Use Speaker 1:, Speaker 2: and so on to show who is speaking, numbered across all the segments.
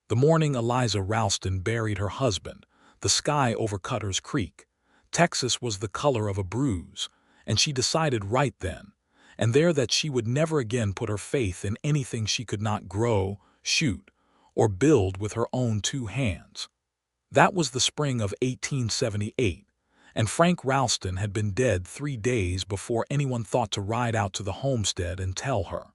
Speaker 1: The morning Eliza Ralston buried her husband, the sky over Cutter's Creek. Texas was the color of a bruise, and she decided right then and there that she would never again put her faith in anything she could not grow, shoot, or build with her own two hands. That was the spring of 1878, and Frank Ralston had been dead 3 days before anyone thought to ride out to the homestead and tell her.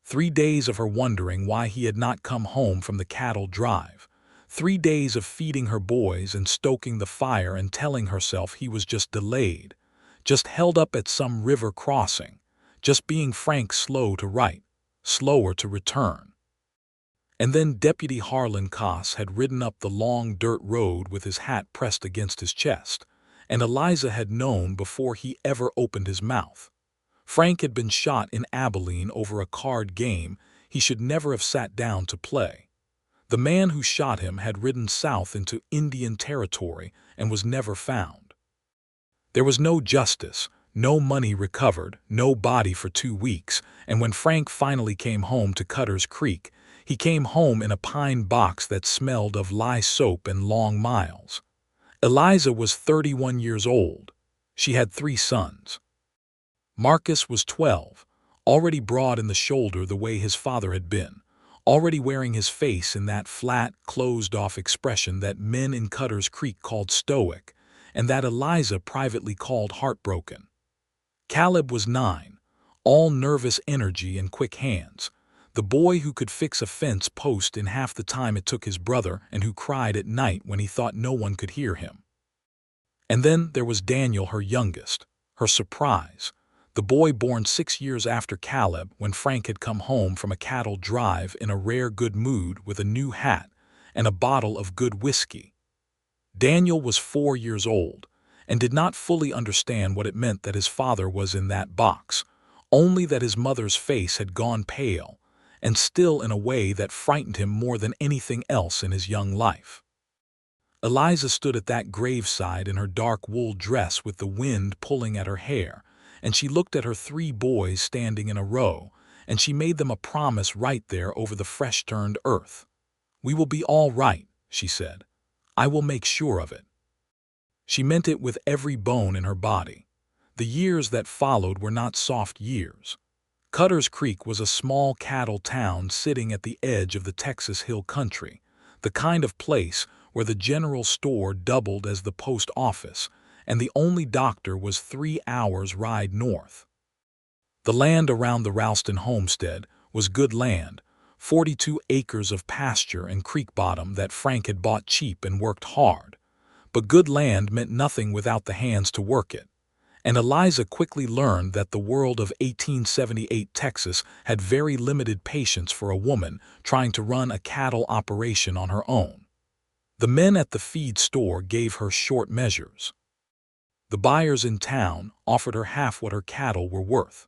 Speaker 1: 3 days of her wondering why he had not come home from the cattle drive. 3 days of feeding her boys and stoking the fire and telling herself he was just delayed, just held up at some river crossing, just being Frank slow to write, slower to return. And then Deputy Harlan Coss had ridden up the long dirt road with his hat pressed against his chest, and Eliza had known before he ever opened his mouth. Frank had been shot in Abilene over a card game he should never have sat down to play. The man who shot him had ridden south into Indian Territory and was never found. There was no justice, no money recovered, no body for 2 weeks, and when Frank finally came home to Cutter's Creek, he came home in a pine box that smelled of lye soap and long miles. Eliza was 31 years old. She had 3 sons. Marcus was 12, already broad in the shoulder the way his father had been, already wearing his face in that flat, closed-off expression that men in Cutter's Creek called stoic, and that Eliza privately called heartbroken. Caleb was 9, all nervous energy and quick hands, the boy who could fix a fence post in half the time it took his brother and who cried at night when he thought no one could hear him. And then there was Daniel, her youngest, her surprise, the boy born 6 years after Caleb when Frank had come home from a cattle drive in a rare good mood with a new hat and a bottle of good whiskey. Daniel was 4 years old and did not fully understand what it meant that his father was in that box, only that his mother's face had gone pale, and still in a way that frightened him more than anything else in his young life. Eliza stood at that graveside in her dark wool dress with the wind pulling at her hair, and she looked at her 3 boys standing in a row, and she made them a promise right there over the fresh-turned earth. "We will be all right," she said. "I will make sure of it." She meant it with every bone in her body. The years that followed were not soft years. Cutter's Creek was a small cattle town sitting at the edge of the Texas Hill Country, the kind of place where the general store doubled as the post office, and the only doctor was 3 hours' ride north. The land around the Ralston homestead was good land, 42 acres of pasture and creek bottom that Frank had bought cheap and worked hard. But good land meant nothing without the hands to work it, and Eliza quickly learned that the world of 1878 Texas had very limited patience for a woman trying to run a cattle operation on her own. The men at the feed store gave her short measures. The buyers in town offered her half what her cattle were worth.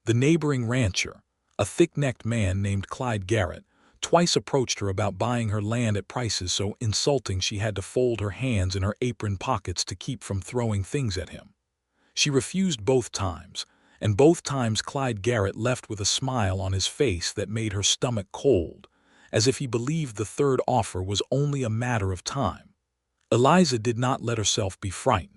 Speaker 1: The neighboring rancher, a thick-necked man named Clyde Garrett, twice approached her about buying her land at prices so insulting she had to fold her hands in her apron pockets to keep from throwing things at him. She refused both times, and both times Clyde Garrett left with a smile on his face that made her stomach cold, as if he believed the third offer was only a matter of time. Eliza did not let herself be frightened.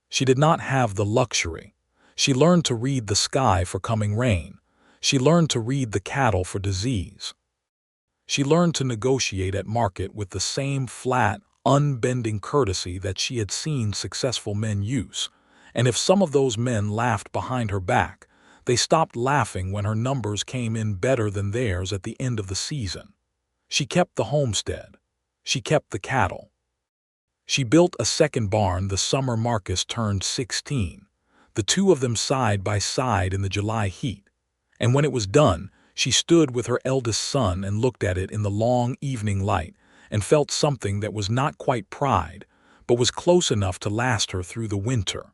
Speaker 1: She did not have the luxury. She learned to read the sky for coming rain. She learned to read the cattle for disease. She learned to negotiate at market with the same flat, unbending courtesy that she had seen successful men use, and if some of those men laughed behind her back, they stopped laughing when her numbers came in better than theirs at the end of the season. She kept the homestead. She kept the cattle. She built a second barn the summer Marcus turned 16, the 2 of them side by side in the July heat, and when it was done, she stood with her eldest son and looked at it in the long evening light and felt something that was not quite pride, but was close enough to last her through the winter.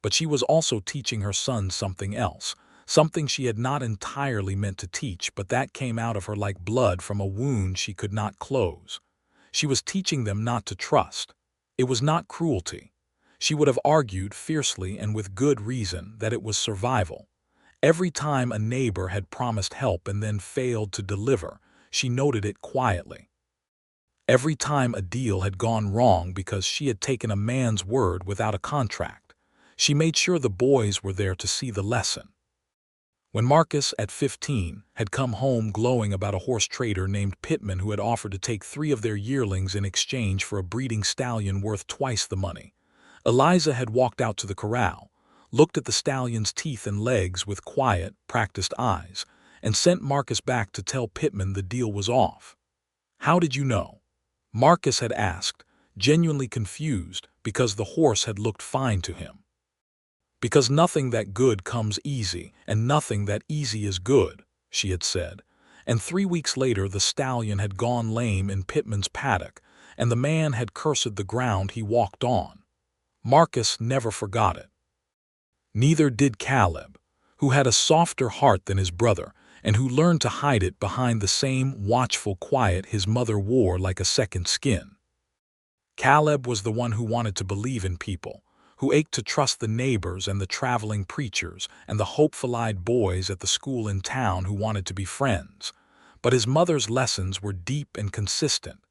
Speaker 1: But she was also teaching her sons something else, something she had not entirely meant to teach, but that came out of her like blood from a wound she could not close. She was teaching them not to trust. It was not cruelty. She would have argued fiercely and with good reason that it was survival. Every time a neighbor had promised help and then failed to deliver, she noted it quietly. Every time a deal had gone wrong because she had taken a man's word without a contract, she made sure the boys were there to see the lesson. When Marcus, at 15, had come home glowing about a horse trader named Pittman who had offered to take 3 of their yearlings in exchange for a breeding stallion worth twice the money, Eliza had walked out to the corral, looked at the stallion's teeth and legs with quiet, practiced eyes, and sent Marcus back to tell Pittman the deal was off. "How did you know?" Marcus had asked, genuinely confused because the horse had looked fine to him. "Because nothing that good comes easy, and nothing that easy is good," she had said, and 3 weeks later the stallion had gone lame in Pittman's paddock, and the man had cursed the ground he walked on. Marcus never forgot it. Neither did Caleb, who had a softer heart than his brother, and who learned to hide it behind the same watchful quiet his mother wore like a second skin. Caleb was the one who wanted to believe in people, who ached to trust the neighbors and the traveling preachers and the hopeful-eyed boys at the school in town who wanted to be friends. But his mother's lessons were deep and consistent,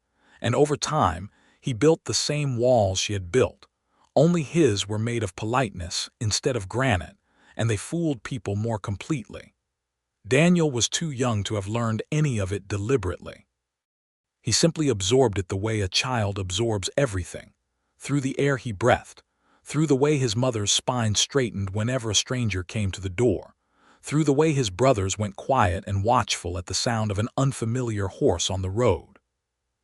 Speaker 1: and over time he built the same walls she had built. Only his were made of politeness instead of granite, and they fooled people more completely. Daniel was too young to have learned any of it deliberately. He simply absorbed it the way a child absorbs everything, through the air he breathed, through the way his mother's spine straightened whenever a stranger came to the door, through the way his brothers went quiet and watchful at the sound of an unfamiliar horse on the road.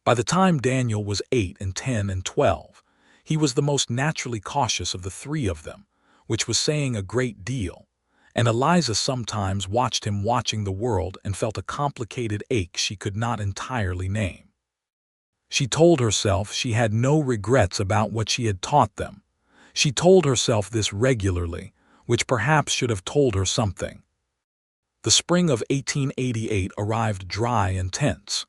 Speaker 1: By the time Daniel was 8 and 10 and 12, he was the most naturally cautious of the 3 of them, which was saying a great deal, and Eliza sometimes watched him watching the world and felt a complicated ache she could not entirely name. She told herself she had no regrets about what she had taught them. She told herself this regularly, which perhaps should have told her something. The spring of 1888 arrived dry and tense.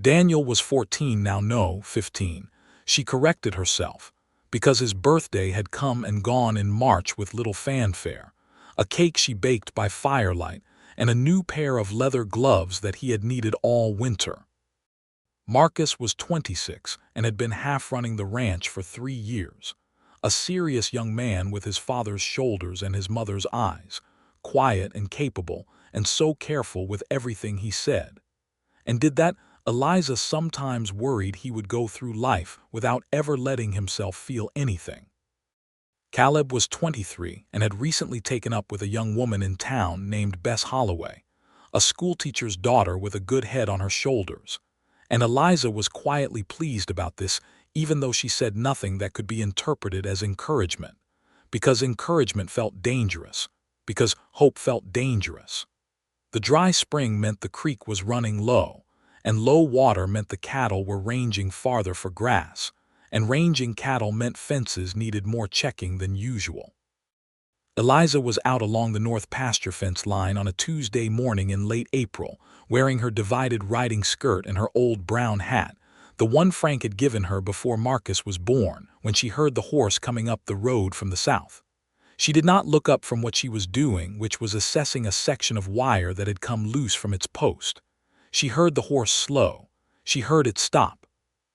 Speaker 1: Daniel was 14 now, no, 15. She corrected herself, because his birthday had come and gone in March with little fanfare, a cake she baked by firelight, and a new pair of leather gloves that he had needed all winter. Marcus was 26 and had been half-running the ranch for 3 years. A serious young man with his father's shoulders and his mother's eyes, quiet and capable, and so careful with everything he said. And did that, Eliza sometimes worried he would go through life without ever letting himself feel anything. Caleb was 23 and had recently taken up with a young woman in town named Bess Holloway, a schoolteacher's daughter with a good head on her shoulders. And Eliza was quietly pleased about this, even though she said nothing that could be interpreted as encouragement, because encouragement felt dangerous, because hope felt dangerous. The dry spring meant the creek was running low, and low water meant the cattle were ranging farther for grass, and ranging cattle meant fences needed more checking than usual. Eliza was out along the north pasture fence line on a Tuesday morning in late April, wearing her divided riding skirt and her old brown hat, the one Frank had given her before Marcus was born, when she heard the horse coming up the road from the south. She did not look up from what she was doing, which was assessing a section of wire that had come loose from its post. She heard the horse slow. She heard it stop.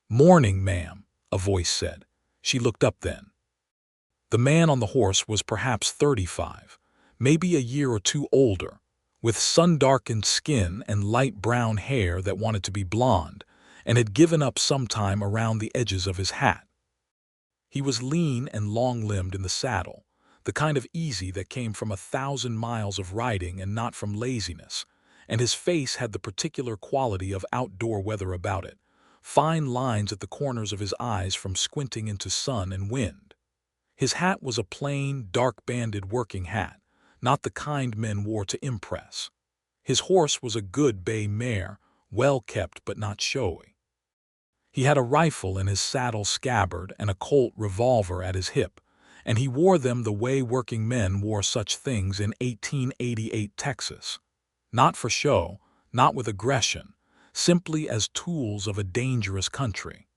Speaker 1: "Morning, ma'am," a voice said. She looked up then. The man on the horse was perhaps 35, maybe a year or 2 older, with sun-darkened skin and light brown hair that wanted to be blonde, and had given up sometime around the edges of his hat. He was lean and long-limbed in the saddle, the kind of easy that came from 1,000 miles of riding and not from laziness, and his face had the particular quality of outdoor weather about it, fine lines at the corners of his eyes from squinting into sun and wind. His hat was a plain, dark-banded working hat, not the kind men wore to impress. His horse was a good bay mare, well-kept but not showy. He had a rifle in his saddle scabbard and a Colt revolver at his hip, and he wore them the way working men wore such things in 1888 Texas. Not for show, not with aggression, simply as tools of a dangerous country.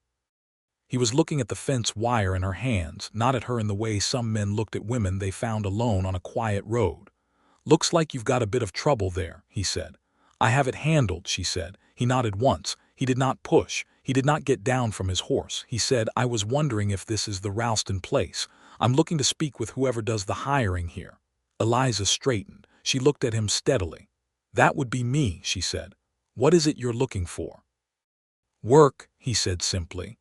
Speaker 1: He was looking at the fence wire in her hands, not at her in the way some men looked at women they found alone on a quiet road. "Looks like you've got a bit of trouble there," he said. "I have it handled," she said. He nodded once. He did not push. He did not get down from his horse. He said, "I was wondering if this is the Ralston place. I'm looking to speak with whoever does the hiring here." Eliza straightened. She looked at him steadily. "That would be me," she said. "What is it you're looking for?" "Work," he said simply.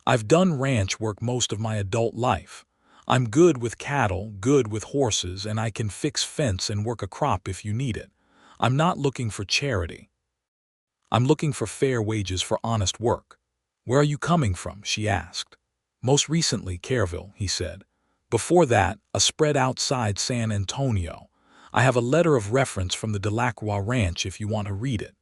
Speaker 1: "I've done ranch work most of my adult life. I'm good with cattle, good with horses, and I can fix fence and work a crop if you need it. I'm not looking for charity. I'm looking for fair wages for honest work." "Where are you coming from?" she asked. "Most recently, Kerrville," he said. "Before that, a spread outside San Antonio. I have a letter of reference from the Delacroix Ranch if you want to read it."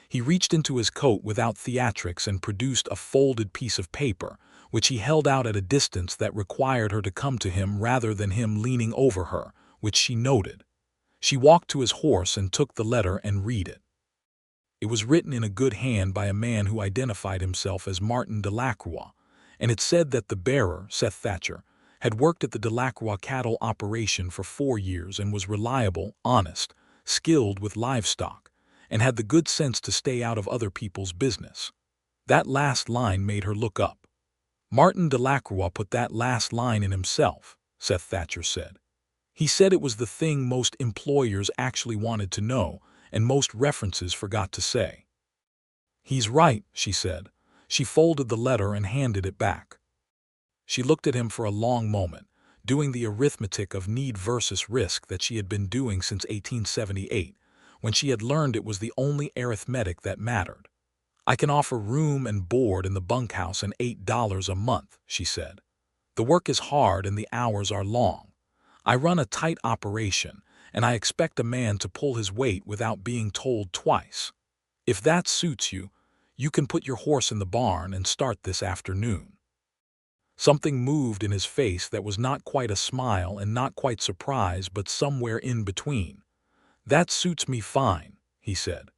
Speaker 1: He reached into his coat without theatrics and produced a folded piece of paper, which he held out at a distance that required her to come to him rather than him leaning over her, which she noted. She walked to his horse and took the letter and read it. It was written in a good hand by a man who identified himself as Martin Delacroix, and it said that the bearer, Seth Thatcher, had worked at the Delacroix cattle operation for 4 years and was reliable, honest, skilled with livestock, and had the good sense to stay out of other people's business. That last line made her look up. "Martin Delacroix put that last line in himself," Seth Thatcher said. "He said it was the thing most employers actually wanted to know, and most references forgot to say." "He's right," she said. She folded the letter and handed it back. She looked at him for a long moment, doing the arithmetic of need versus risk that she had been doing since 1878, when she had learned it was the only arithmetic that mattered. "I can offer room and board in the bunkhouse and $8 a month," she said. "The work is hard and the hours are long. I run a tight operation, and I expect a man to pull his weight without being told twice. If that suits you, you can put your horse in the barn and start this afternoon." Something moved in his face that was not quite a smile and not quite surprise, but somewhere in between. "That suits me fine," he said.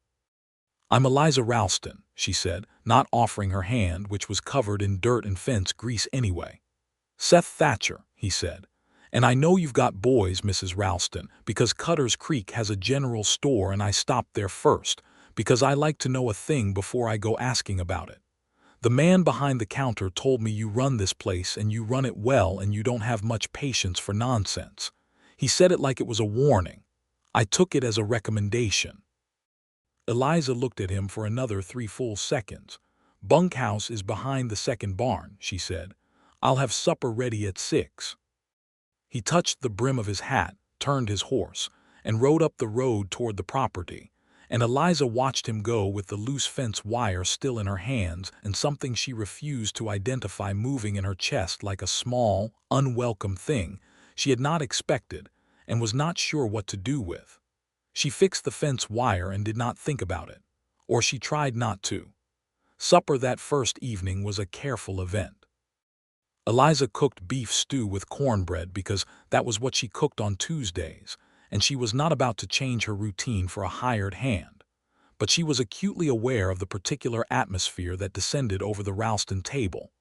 Speaker 1: "I'm Eliza Ralston," she said, not offering her hand, which was covered in dirt and fence grease anyway. "Seth Thatcher," he said. "And I know you've got boys, Mrs. Ralston, because Cutter's Creek has a general store and I stopped there first, because I like to know a thing before I go asking about it. The man behind the counter told me you run this place and you run it well and you don't have much patience for nonsense. He said it like it was a warning. I took it as a recommendation." Eliza looked at him for another 3 full seconds. "Bunkhouse is behind the second barn," she said. "I'll have supper ready at 6. He touched the brim of his hat, turned his horse, and rode up the road toward the property, and Eliza watched him go with the loose fence wire still in her hands and something she refused to identify moving in her chest like a small, unwelcome thing she had not expected and was not sure what to do with. She fixed the fence wire and did not think about it, or she tried not to. Supper that first evening was a careful event. Eliza cooked beef stew with cornbread because that was what she cooked on Tuesdays, and she was not about to change her routine for a hired hand. But she was acutely aware of the particular atmosphere that descended over the Ralston table,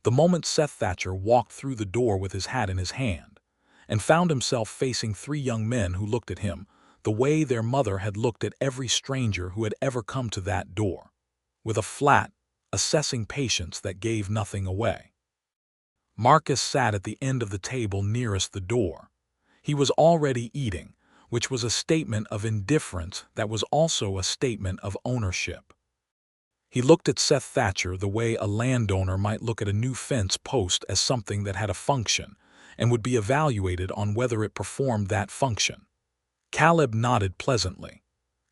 Speaker 1: the moment Seth Thatcher walked through the door with his hat in his hand, and found himself facing 3 young men who looked at him the way their mother had looked at every stranger who had ever come to that door, with a flat, assessing patience that gave nothing away. Marcus sat at the end of the table nearest the door. He was already eating, which was a statement of indifference that was also a statement of ownership. He looked at Seth Thatcher the way a landowner might look at a new fence post as something that had a function and would be evaluated on whether it performed that function. Caleb nodded pleasantly.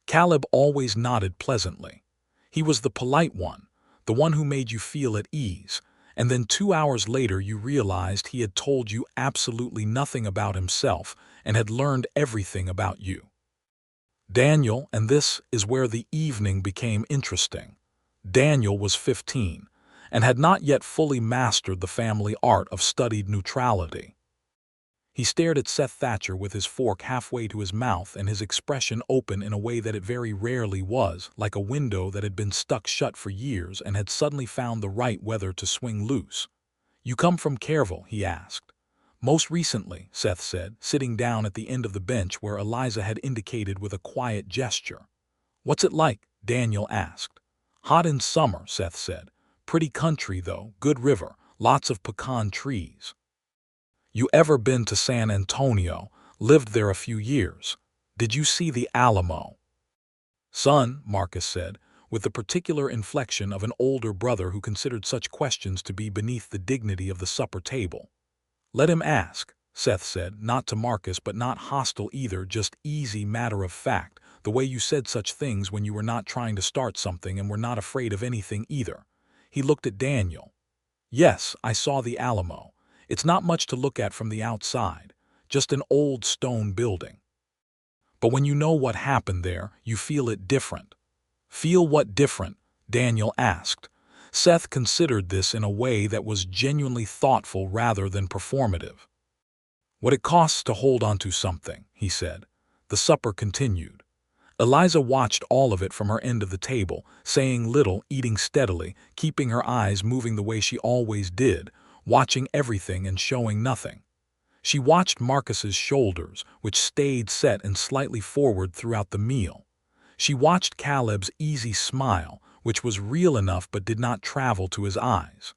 Speaker 1: Caleb always nodded pleasantly. He was the polite one, the one who made you feel at ease, and then 2 hours later you realized he had told you absolutely nothing about himself and had learned everything about you. Daniel, and this is where the evening became interesting. Daniel was 15 and had not yet fully mastered the family art of studied neutrality. He stared at Seth Thatcher with his fork halfway to his mouth and his expression open in a way that it very rarely was, like a window that had been stuck shut for years and had suddenly found the right weather to swing loose. "You come from Kerrville?" he asked. "Most recently," Seth said, sitting down at the end of the bench where Eliza had indicated with a quiet gesture. "What's it like?" Daniel asked. Hot in summer, Seth said. Pretty country, though, good river, lots of pecan trees. You ever been to San Antonio? Lived there a few years. Did you see the Alamo? Son, Marcus said, with the particular inflection of an older brother who considered such questions to be beneath the dignity of the supper table. Let him ask, Seth said, not to Marcus but not hostile either, just easy matter of fact, the way you said such things when you were not trying to start something and were not afraid of anything either. He looked at Daniel. Yes, I saw the Alamo. It's not much to look at from the outside, just an old stone building. But when you know what happened there, you feel it different. Feel what different? Daniel asked. Seth considered this in a way that was genuinely thoughtful rather than performative. What it costs to hold on to something, he said. The supper continued. Eliza watched all of it from her end of the table, saying little, eating steadily, keeping her eyes moving the way she always did, watching everything and showing nothing. She watched Marcus's shoulders, which stayed set and slightly forward throughout the meal. She watched Caleb's easy smile, which was real enough but did not travel to his eyes.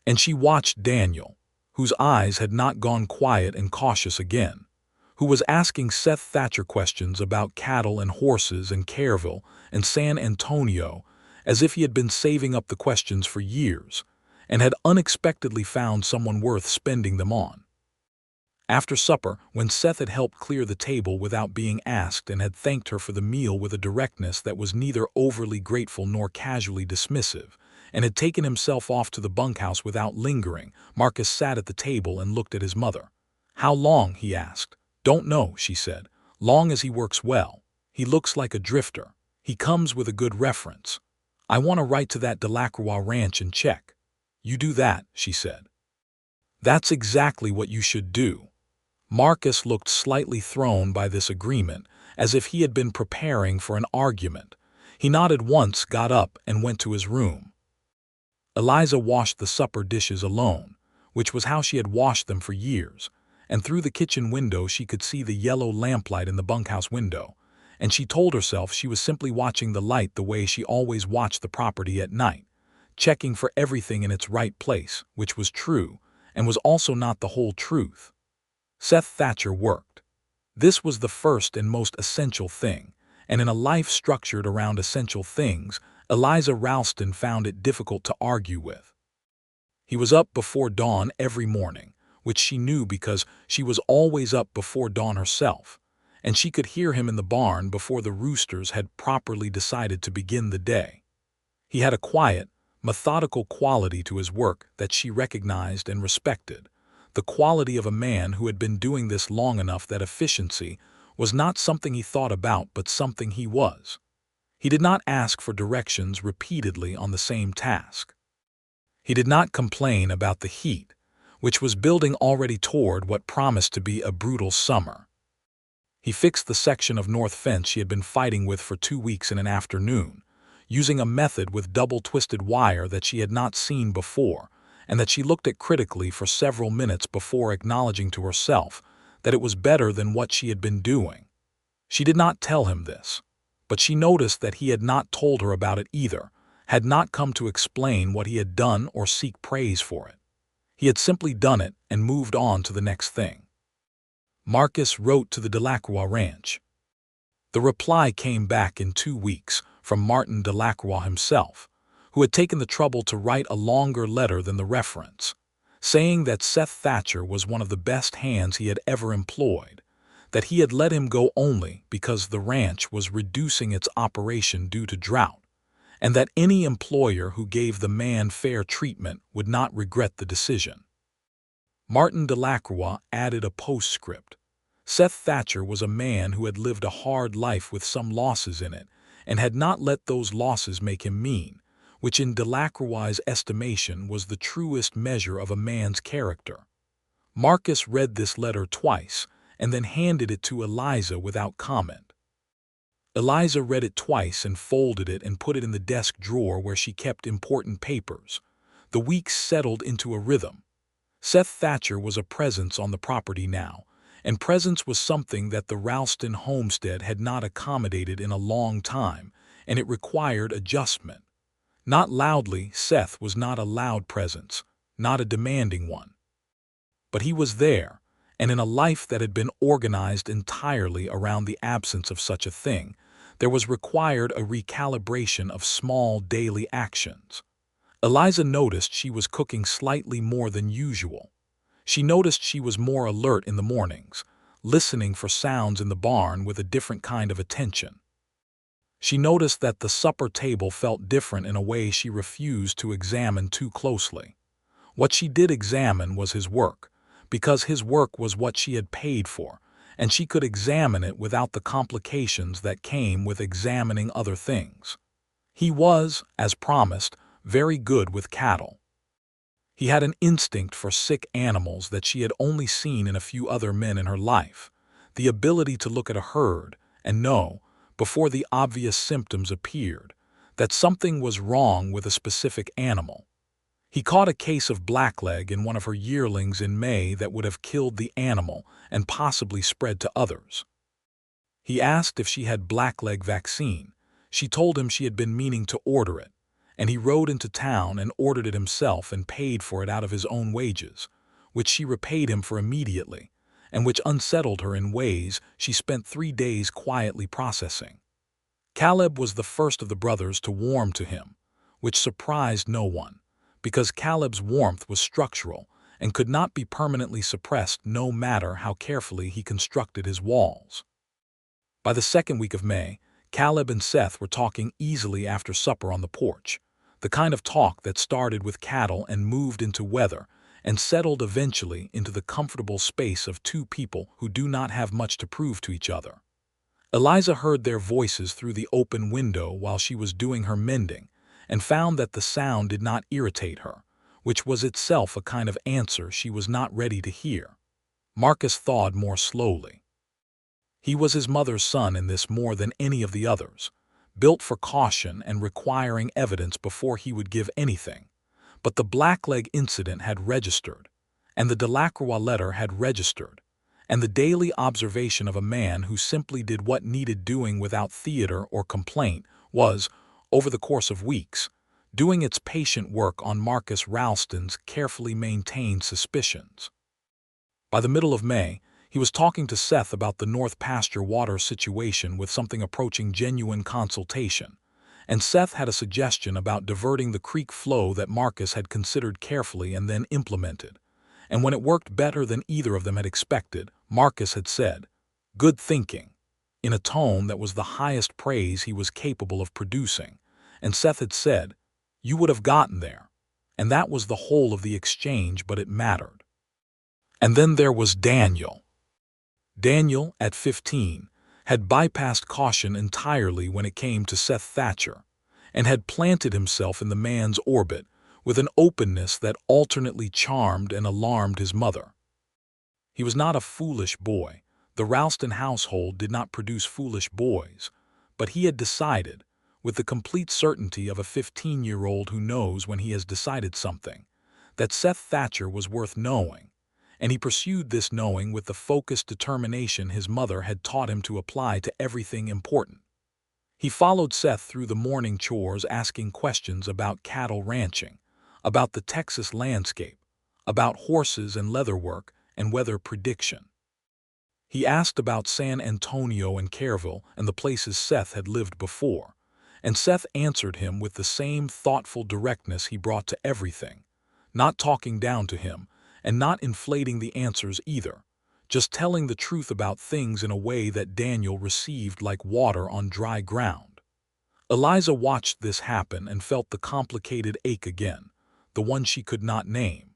Speaker 1: And she watched Daniel, whose eyes had not gone quiet and cautious again, who was asking Seth Thatcher questions about cattle and horses and Careville and San Antonio, as if he had been saving up the questions for years, and had unexpectedly found someone worth spending them on. After supper, when Seth had helped clear the table without being asked and had thanked her for the meal with a directness that was neither overly grateful nor casually dismissive, and had taken himself off to the bunkhouse without lingering, Marcus sat at the table and looked at his mother. How long? He asked. Don't know, she said. Long as he works well. He looks like a drifter. He comes with a good reference. I want to write to that Delacroix ranch and check. You do that, she said. That's exactly what you should do. Marcus looked slightly thrown by this agreement, as if he had been preparing for an argument. He nodded once, got up, and went to his room. Eliza washed the supper dishes alone, which was how she had washed them for years, and through the kitchen window she could see the yellow lamplight in the bunkhouse window, and she told herself she was simply watching the light the way she always watched the property at night, checking for everything in its right place, which was true, and was also not the whole truth. Seth Thatcher worked. This was the first and most essential thing, and in a life structured around essential things, Eliza Ralston found it difficult to argue with. He was up before dawn every morning, which she knew because she was always up before dawn herself, and she could hear him in the barn before the roosters had properly decided to begin the day. He had a quiet, methodical quality to his work that she recognized and respected, the quality of a man who had been doing this long enough that efficiency was not something he thought about but something he was. He did not ask for directions repeatedly on the same task. He did not complain about the heat, which was building already toward what promised to be a brutal summer. He fixed the section of north fence she had been fighting with for 2 weeks in an afternoon, using a method with double-twisted wire that she had not seen before, and that she looked at critically for several minutes before acknowledging to herself that it was better than what she had been doing. She did not tell him this, but she noticed that he had not told her about it either, had not come to explain what he had done or seek praise for it. He had simply done it and moved on to the next thing. Marcus wrote to the Delacroix ranch. The reply came back in 2 weeks from Martin Delacroix himself, who had taken the trouble to write a longer letter than the reference, saying that Seth Thatcher was one of the best hands he had ever employed, that he had let him go only because the ranch was reducing its operation due to drought, and that any employer who gave the man fair treatment would not regret the decision. Martin Delacroix added a postscript. Seth Thatcher was a man who had lived a hard life with some losses in it, and had not let those losses make him mean, which in Delacroix's estimation was the truest measure of a man's character. Marcus read this letter twice, and then handed it to Eliza without comment. Eliza read it twice and folded it and put it in the desk drawer where she kept important papers. The weeks settled into a rhythm. Seth Thatcher was a presence on the property now, and presence was something that the Ralston homestead had not accommodated in a long time, and it required adjustment. Not loudly. Seth was not a loud presence, not a demanding one. But he was there, and in a life that had been organized entirely around the absence of such a thing, there was required a recalibration of small daily actions. Eliza noticed she was cooking slightly more than usual. She noticed she was more alert in the mornings, listening for sounds in the barn with a different kind of attention. She noticed that the supper table felt different in a way she refused to examine too closely. What she did examine was his work, because his work was what she had paid for, and she could examine it without the complications that came with examining other things. He was, as promised, very good with cattle. He had an instinct for sick animals that she had only seen in a few other men in her life, the ability to look at a herd and know, before the obvious symptoms appeared, that something was wrong with a specific animal. He caught a case of blackleg in one of her yearlings in May that would have killed the animal and possibly spread to others. He asked if she had blackleg vaccine. She told him she had been meaning to order it, and he rode into town and ordered it himself and paid for it out of his own wages, which she repaid him for immediately, and which unsettled her in ways she spent 3 days quietly processing. Caleb was the first of the brothers to warm to him, which surprised no one, because Caleb's warmth was structural and could not be permanently suppressed no matter how carefully he constructed his walls. By the second week of May, Caleb and Seth were talking easily after supper on the porch, the kind of talk that started with cattle and moved into weather and settled eventually into the comfortable space of two people who do not have much to prove to each other. Eliza heard their voices through the open window while she was doing her mending and found that the sound did not irritate her, which was itself a kind of answer she was not ready to hear. Marcus thawed more slowly. He was his mother's son in this more than any of the others, built for caution and requiring evidence before he would give anything. But the blackleg incident had registered, and the Delacroix letter had registered, and the daily observation of a man who simply did what needed doing without theater or complaint was, over the course of weeks, doing its patient work on Marcus Ralston's carefully maintained suspicions. By the middle of May, he was talking to Seth about the North Pasture water situation with something approaching genuine consultation, and Seth had a suggestion about diverting the creek flow that Marcus had considered carefully and then implemented. And when it worked better than either of them had expected, Marcus had said, "Good thinking," in a tone that was the highest praise he was capable of producing, and Seth had said, "You would have gotten there," and that was the whole of the exchange, but it mattered. And then there was Daniel. Daniel, at 15, had bypassed caution entirely when it came to Seth Thatcher, and had planted himself in the man's orbit with an openness that alternately charmed and alarmed his mother. He was not a foolish boy. The Ralston household did not produce foolish boys, but he had decided, with the complete certainty of a 15-year-old who knows when he has decided something, that Seth Thatcher was worth knowing, and he pursued this knowing with the focused determination his mother had taught him to apply to everything important. He followed Seth through the morning chores, asking questions about cattle ranching, about the Texas landscape, about horses and leatherwork and weather prediction. He asked about San Antonio and Kerrville and the places Seth had lived before, and Seth answered him with the same thoughtful directness he brought to everything, not talking down to him, and not inflating the answers either, just telling the truth about things in a way that Daniel received like water on dry ground. Eliza watched this happen and felt the complicated ache again, the one she could not name.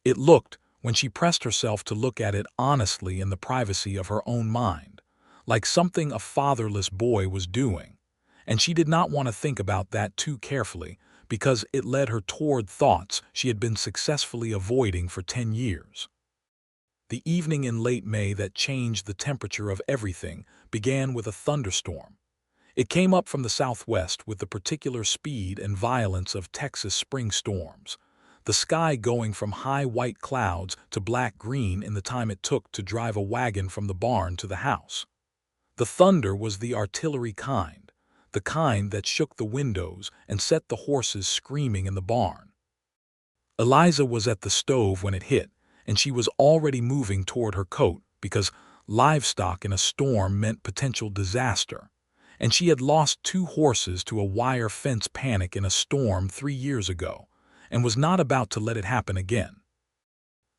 Speaker 1: It looked, when she pressed herself to look at it honestly in the privacy of her own mind, like something a fatherless boy was doing, and she did not want to think about that too carefully, because it led her toward thoughts she had been successfully avoiding for 10 years. The evening in late May that changed the temperature of everything began with a thunderstorm. It came up from the southwest with the particular speed and violence of Texas spring storms, the sky going from high white clouds to black-green in the time it took to drive a wagon from the barn to the house. The thunder was the artillery kind, the kind that shook the windows and set the horses screaming in the barn. Eliza was at the stove when it hit, and she was already moving toward her coat because livestock in a storm meant potential disaster, and she had lost 2 horses to a wire fence panic in a storm 3 years ago, and was not about to let it happen again.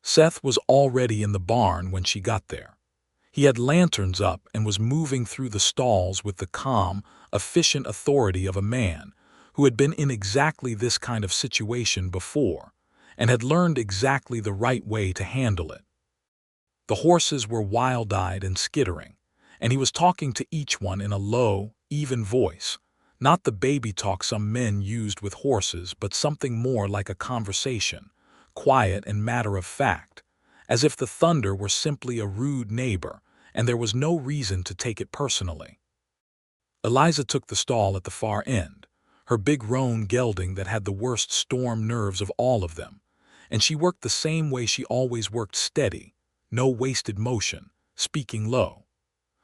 Speaker 1: Seth was already in the barn when she got there. He had lanterns up and was moving through the stalls with the calm, efficient authority of a man who had been in exactly this kind of situation before and had learned exactly the right way to handle it. The horses were wild-eyed and skittering, and he was talking to each one in a low, even voice, not the baby talk some men used with horses, but something more like a conversation, quiet and matter-of-fact, as if the thunder were simply a rude neighbor and there was no reason to take it personally. Eliza took the stall at the far end, her big roan gelding that had the worst storm nerves of all of them, and she worked the same way she always worked, steady, no wasted motion, speaking low.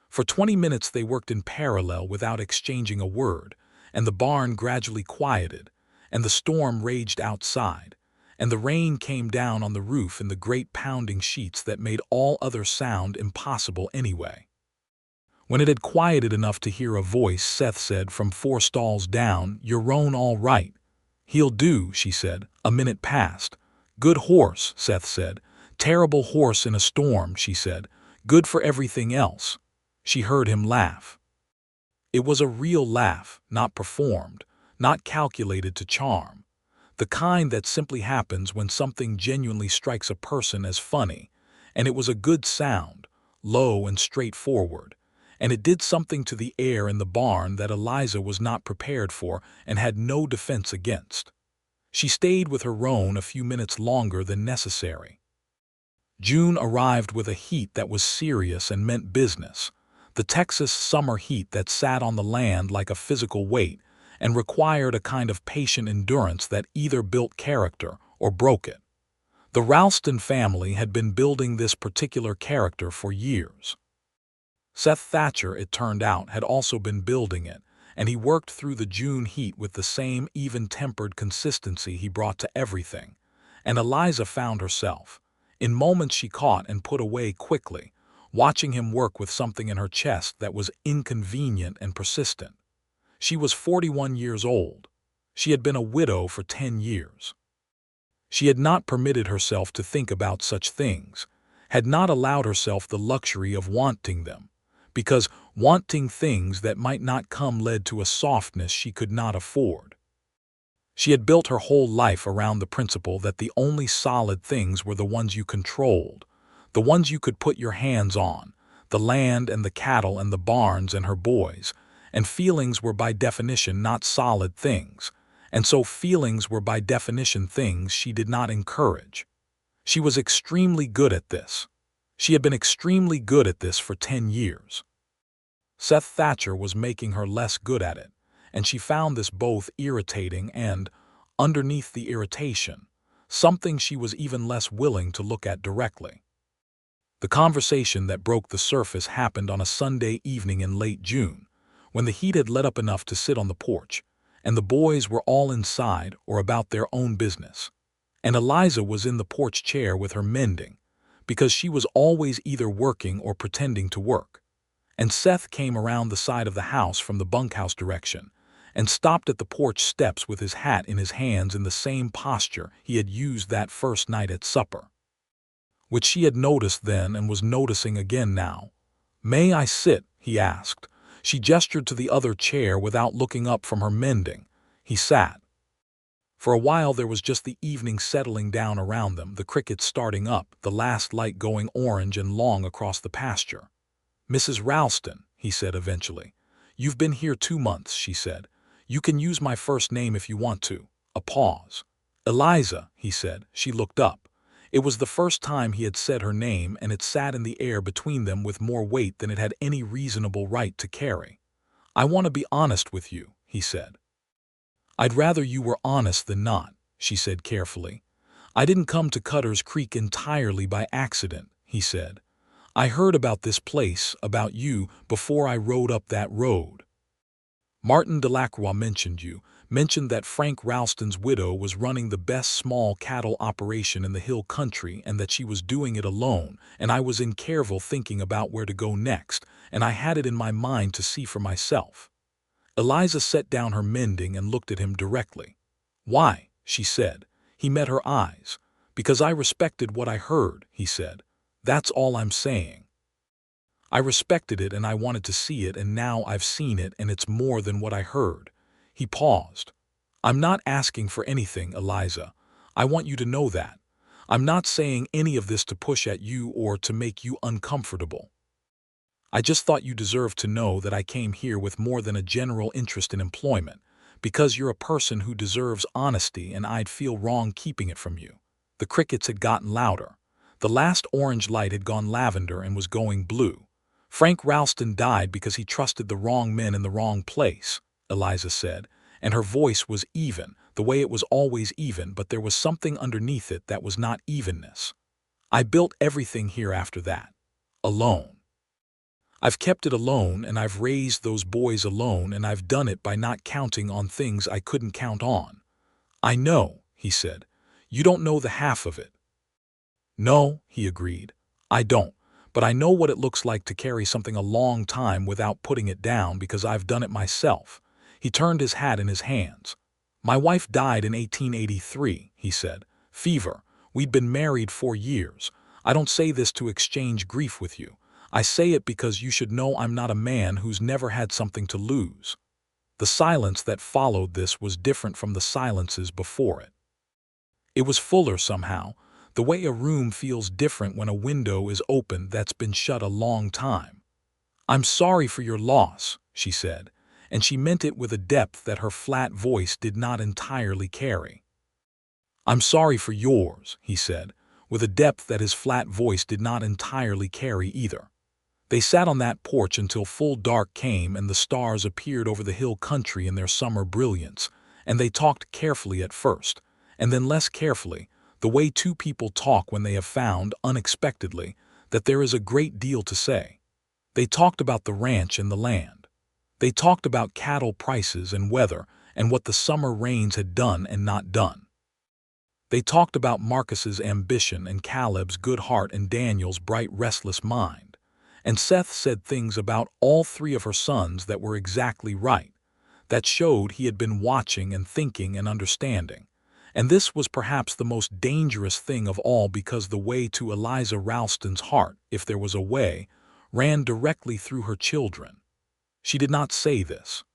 Speaker 1: For 20 minutes they worked in parallel without exchanging a word, and the barn gradually quieted, and the storm raged outside, and the rain came down on the roof in the great pounding sheets that made all other sound impossible anyway. When it had quieted enough to hear a voice, Seth said from 4 stalls down, "Your roan all right?" "He'll do," she said. A minute passed. "Good horse," Seth said. "Terrible horse in a storm," she said. "Good for everything else." She heard him laugh. It was a real laugh, not performed, not calculated to charm. The kind that simply happens when something genuinely strikes a person as funny, and it was a good sound, low and straightforward, and it did something to the air in the barn that Eliza was not prepared for and had no defense against. She stayed with her roan a few minutes longer than necessary. June arrived with a heat that was serious and meant business, the Texas summer heat that sat on the land like a physical weight and required a kind of patient endurance that either built character or broke it. The Ralston family had been building this particular character for years. Seth Thatcher, it turned out, had also been building it, and he worked through the June heat with the same even-tempered consistency he brought to everything. And Eliza found herself, in moments she caught and put away quickly, watching him work with something in her chest that was inconvenient and persistent. She was 41 years old. She had been a widow for 10 years. She had not permitted herself to think about such things, had not allowed herself the luxury of wanting them, because wanting things that might not come led to a softness she could not afford. She had built her whole life around the principle that the only solid things were the ones you controlled, the ones you could put your hands on, the land and the cattle and the barns and her boys, and feelings were by definition not solid things, and so feelings were by definition things she did not encourage. She was extremely good at this. She had been extremely good at this for 10 years. Seth Thatcher was making her less good at it, and she found this both irritating and, underneath the irritation, something she was even less willing to look at directly. The conversation that broke the surface happened on a Sunday evening in late June, when the heat had let up enough to sit on the porch, and the boys were all inside or about their own business, and Eliza was in the porch chair with her mending, because she was always either working or pretending to work. And Seth came around the side of the house from the bunkhouse direction, and stopped at the porch steps with his hat in his hands in the same posture he had used that first night at supper, which she had noticed then and was noticing again now. "May I sit?" he asked. She gestured to the other chair without looking up from her mending. He sat. For a while there was just the evening settling down around them, the crickets starting up, the last light going orange and long across the pasture. "Mrs. Ralston," he said eventually. "You've been here 2 months," she said. "You can use my first name if you want to." A pause. "Eliza," he said. She looked up. It was the first time he had said her name, and it sat in the air between them with more weight than it had any reasonable right to carry. "I want to be honest with you," he said. "I'd rather you were honest than not," she said carefully. "I didn't come to Cutter's Creek entirely by accident," he said. "I heard about this place, about you, before I rode up that road." Martin Delacroix mentioned that Frank Ralston's widow was running the best small cattle operation in the hill country and that she was doing it alone, and I was in Careville thinking about where to go next, and I had it in my mind to see for myself. Eliza set down her mending and looked at him directly. "Why?" she said. He met her eyes. "Because I respected what I heard," he said. "That's all I'm saying. I respected it and I wanted to see it, and now I've seen it and it's more than what I heard." He paused. "I'm not asking for anything, Eliza. I want you to know that. I'm not saying any of this to push at you or to make you uncomfortable. I just thought you deserved to know that I came here with more than a general interest in employment, because you're a person who deserves honesty and I'd feel wrong keeping it from you." The crickets had gotten louder. The last orange light had gone lavender and was going blue. "Frank Ralston died because he trusted the wrong men in the wrong place," Eliza said, and her voice was even, the way it was always even, but there was something underneath it that was not evenness. "I built everything here after that. Alone. I've kept it alone, and I've raised those boys alone, and I've done it by not counting on things I couldn't count on." "I know," he said. "You don't know the half of it." "No," he agreed. "I don't. But I know what it looks like to carry something a long time without putting it down, because I've done it myself." He turned his hat in his hands. "My wife died in 1883, he said. "Fever. We'd been married 4 years. I don't say this to exchange grief with you. I say it because you should know I'm not a man who's never had something to lose." The silence that followed this was different from the silences before it. It was fuller somehow, the way a room feels different when a window is open that's been shut a long time. "I'm sorry for your loss," she said, and she meant it with a depth that her flat voice did not entirely carry. "I'm sorry for yours," he said, with a depth that his flat voice did not entirely carry either. They sat on that porch until full dark came and the stars appeared over the hill country in their summer brilliance, and they talked carefully at first, and then less carefully, the way two people talk when they have found, unexpectedly, that there is a great deal to say. They talked about the ranch and the land. They talked about cattle prices and weather and what the summer rains had done and not done. They talked about Marcus's ambition and Caleb's good heart and Daniel's bright, restless mind. And Seth said things about all 3 of her sons that were exactly right, that showed he had been watching and thinking and understanding. And this was perhaps the most dangerous thing of all, because the way to Eliza Ralston's heart, if there was a way, ran directly through her children. She did not say this.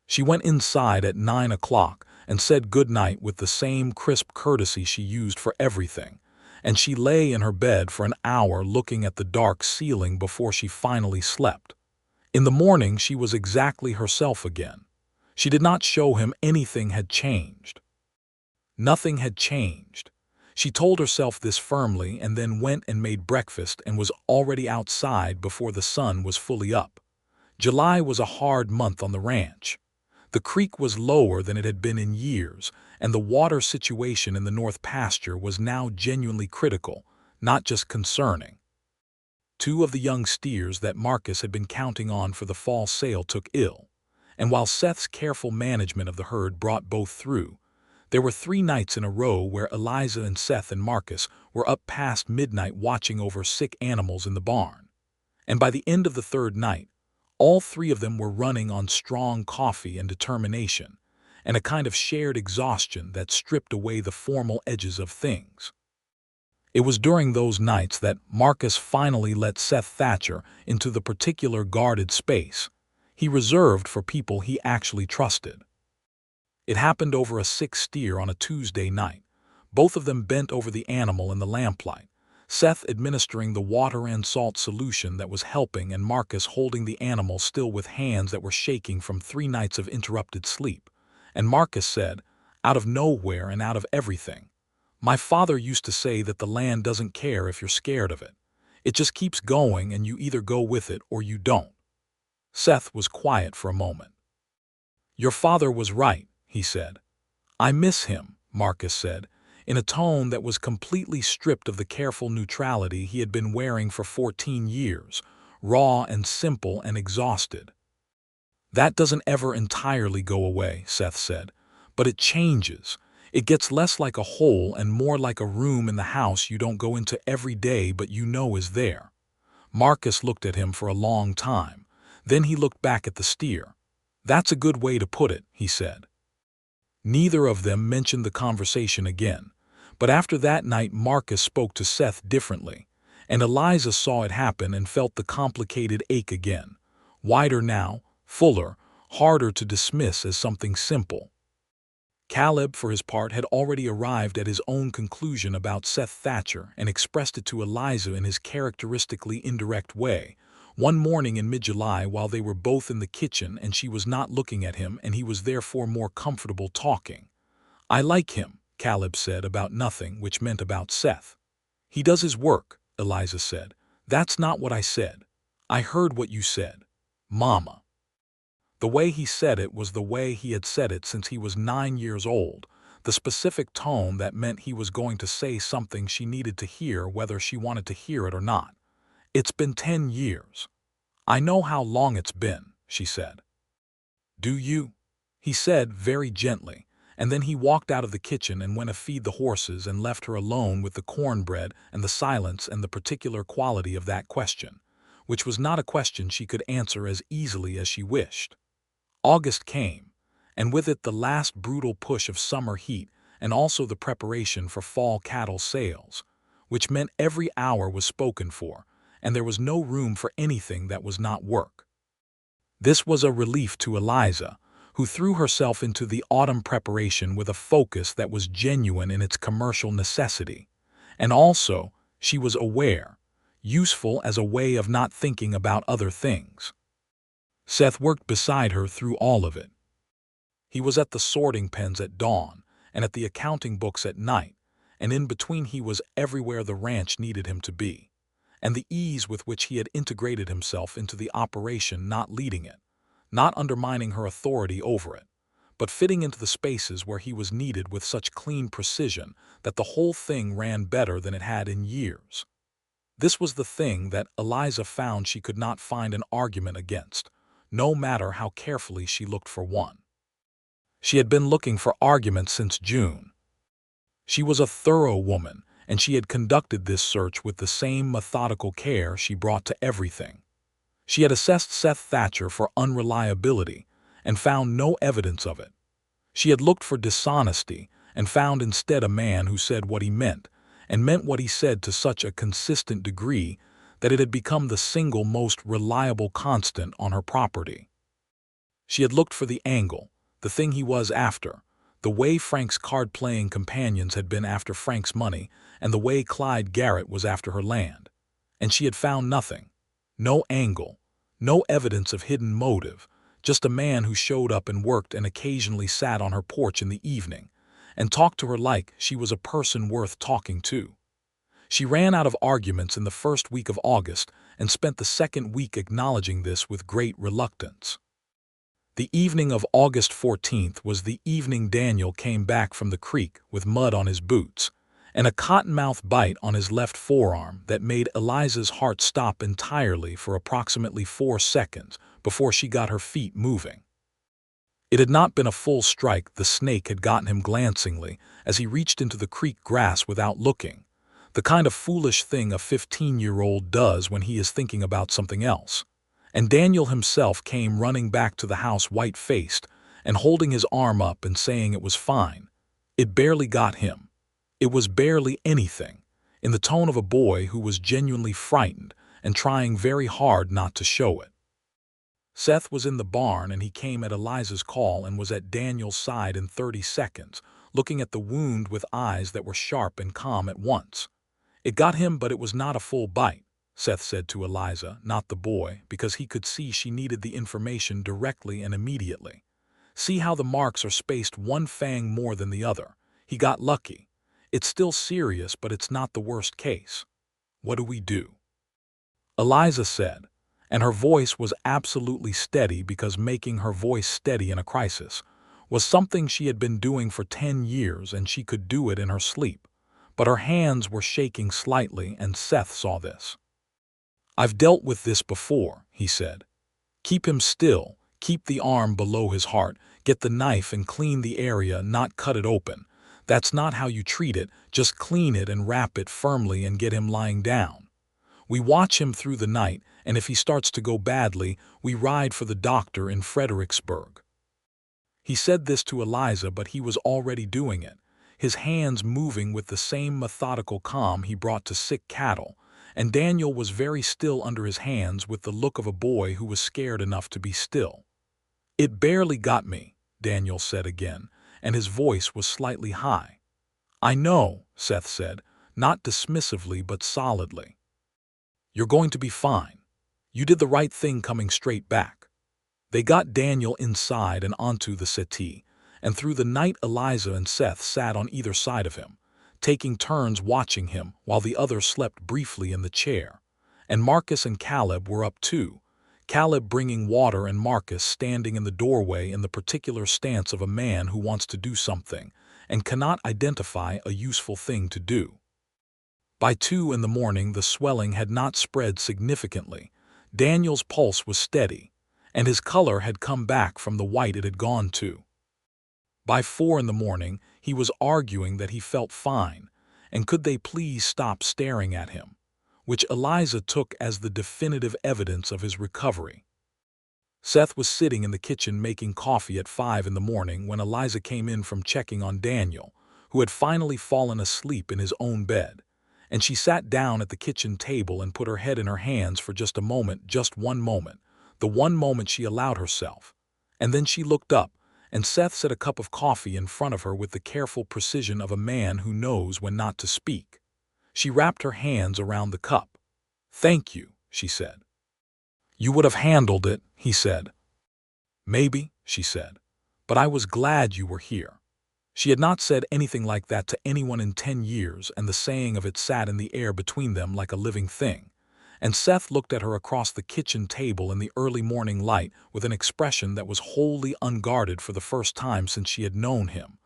Speaker 1: She went inside at 9 o'clock and said good night with the same crisp courtesy she used for everything, and she lay in her bed for an hour looking at the dark ceiling before she finally slept. In the morning she was exactly herself again. She did not show him anything had changed. Nothing had changed. She told herself this firmly and then went and made breakfast and was already outside before the sun was fully up. July was a hard month on the ranch. The creek was lower than it had been in years, and the water situation in the north pasture was now genuinely critical, not just concerning. 2 of the young steers that Marcus had been counting on for the fall sale took ill, and while Seth's careful management of the herd brought both through, there were 3 nights in a row where Eliza and Seth and Marcus were up past midnight watching over sick animals in the barn. And by the end of the 3rd night, all 3 of them were running on strong coffee and determination, and a kind of shared exhaustion that stripped away the formal edges of things. It was during those nights that Marcus finally let Seth Thatcher into the particular guarded space he reserved for people he actually trusted. It happened over a sick steer on a Tuesday night. Both of them bent over the animal in the lamplight, Seth administering the water and salt solution that was helping and Marcus holding the animal still with hands that were shaking from 3 nights of interrupted sleep. And Marcus said, out of nowhere and out of everything, "My father used to say that the land doesn't care if you're scared of it. It just keeps going and you either go with it or you don't." Seth was quiet for a moment. "Your father was right," he said. "I miss him," Marcus said, in a tone that was completely stripped of the careful neutrality he had been wearing for 14 years, raw and simple and exhausted. That doesn't ever entirely go away, Seth said, but it changes. It gets less like a hole and more like a room in the house you don't go into every day but you know is there. Marcus looked at him for a long time. Then he looked back at the steer. That's a good way to put it, he said. Neither of them mentioned the conversation again, but after that night Marcus spoke to Seth differently, and Eliza saw it happen and felt the complicated ache again, wider now, fuller, harder to dismiss as something simple. Caleb, for his part, had already arrived at his own conclusion about Seth Thatcher and expressed it to Eliza in his characteristically indirect way, one morning in mid-July while they were both in the kitchen and she was not looking at him and he was therefore more comfortable talking. "I like him," Caleb said about nothing, which meant about Seth. "He does his work," Eliza said. "That's not what I said. I heard what you said. Mama." The way he said it was the way he had said it since he was 9 years old, the specific tone that meant he was going to say something she needed to hear whether she wanted to hear it or not. "It's been 10 years. I know how long it's been," she said. "Do you?" he said very gently, and then he walked out of the kitchen and went to feed the horses and left her alone with the cornbread and the silence and the particular quality of that question, which was not a question she could answer as easily as she wished. August came, and with it the last brutal push of summer heat and also the preparation for fall cattle sales, which meant every hour was spoken for, and there was no room for anything that was not work. This was a relief to Eliza, who threw herself into the autumn preparation with a focus that was genuine in its commercial necessity, and also, she was aware, useful as a way of not thinking about other things. Seth worked beside her through all of it. He was at the sorting pens at dawn and at the accounting books at night, and in between he was everywhere the ranch needed him to be, and the ease with which he had integrated himself into the operation, not leading it, not undermining her authority over it, but fitting into the spaces where he was needed with such clean precision that the whole thing ran better than it had in years. This was the thing that Eliza found she could not find an argument against, no matter how carefully she looked for one. She had been looking for arguments since June. She was a thorough woman, and she had conducted this search with the same methodical care she brought to everything. She had assessed Seth Thatcher for unreliability and found no evidence of it. She had looked for dishonesty and found instead a man who said what he meant, and meant what he said to such a consistent degree that it had become the single most reliable constant on her property. She had looked for the angle, the thing he was after, the way Frank's card-playing companions had been after Frank's money, and the way Clyde Garrett was after her land. And she had found nothing. No angle, no evidence of hidden motive, just a man who showed up and worked and occasionally sat on her porch in the evening, and talked to her like she was a person worth talking to. She ran out of arguments in the first week of August and spent the second week acknowledging this with great reluctance. The evening of August 14th was the evening Daniel came back from the creek with mud on his boots and a cottonmouth bite on his left forearm that made Eliza's heart stop entirely for approximately 4 seconds before she got her feet moving. It had not been a full strike. The snake had gotten him glancingly as he reached into the creek grass without looking, the kind of foolish thing a 15-year-old does when he is thinking about something else. And Daniel himself came running back to the house white-faced and holding his arm up and saying it was fine. It barely got him. It was barely anything, in the tone of a boy who was genuinely frightened and trying very hard not to show it. Seth was in the barn and he came at Eliza's call and was at Daniel's side in 30 seconds, looking at the wound with eyes that were sharp and calm at once. "It got him, but it was not a full bite," Seth said to Eliza, not the boy, because he could see she needed the information directly and immediately. "See how the marks are spaced one fang more than the other. He got lucky. It's still serious, but it's not the worst case. What do we do?" Eliza said, and her voice was absolutely steady because making her voice steady in a crisis was something she had been doing for 10 years and she could do it in her sleep. But her hands were shaking slightly and Seth saw this. "I've dealt with this before," he said. "Keep him still, Keep the arm below his heart. Get the knife and clean the area, not cut it open. That's not how you treat it. Just clean it and wrap it firmly and get him lying down. We watch him through the night, and if he starts to go badly, we ride for the doctor in Fredericksburg." He said this to Eliza, but he was already doing it, his hands moving with the same methodical calm he brought to sick cattle, and Daniel was very still under his hands with the look of a boy who was scared enough to be still. "It barely got me," Daniel said again, and his voice was slightly high. "I know," Seth said, not dismissively but solidly. "You're going to be fine. You did the right thing coming straight back." They got Daniel inside and onto the settee, and through the night Eliza and Seth sat on either side of him, taking turns watching him while the other slept briefly in the chair. And Marcus and Caleb were up too, Caleb bringing water and Marcus standing in the doorway in the particular stance of a man who wants to do something and cannot identify a useful thing to do. By 2 in the morning the swelling had not spread significantly. Daniel's pulse was steady, and his color had come back from the white it had gone to. By 4 in the morning he was arguing that he felt fine, and could they please stop staring at him, which Eliza took as the definitive evidence of his recovery. Seth was sitting in the kitchen making coffee at 5 in the morning when Eliza came in from checking on Daniel, who had finally fallen asleep in his own bed, and she sat down at the kitchen table and put her head in her hands for just a moment, just one moment, the one moment she allowed herself. And then she looked up, and Seth set a cup of coffee in front of her with the careful precision of a man who knows when not to speak. She wrapped her hands around the cup. "Thank you," she said. "You would have handled it," he said. "Maybe," she said, "but I was glad you were here." She had not said anything like that to anyone in 10 years, and the saying of it sat in the air between them like a living thing. And Seth looked at her across the kitchen table in the early morning light with an expression that was wholly unguarded for the first time since she had known him,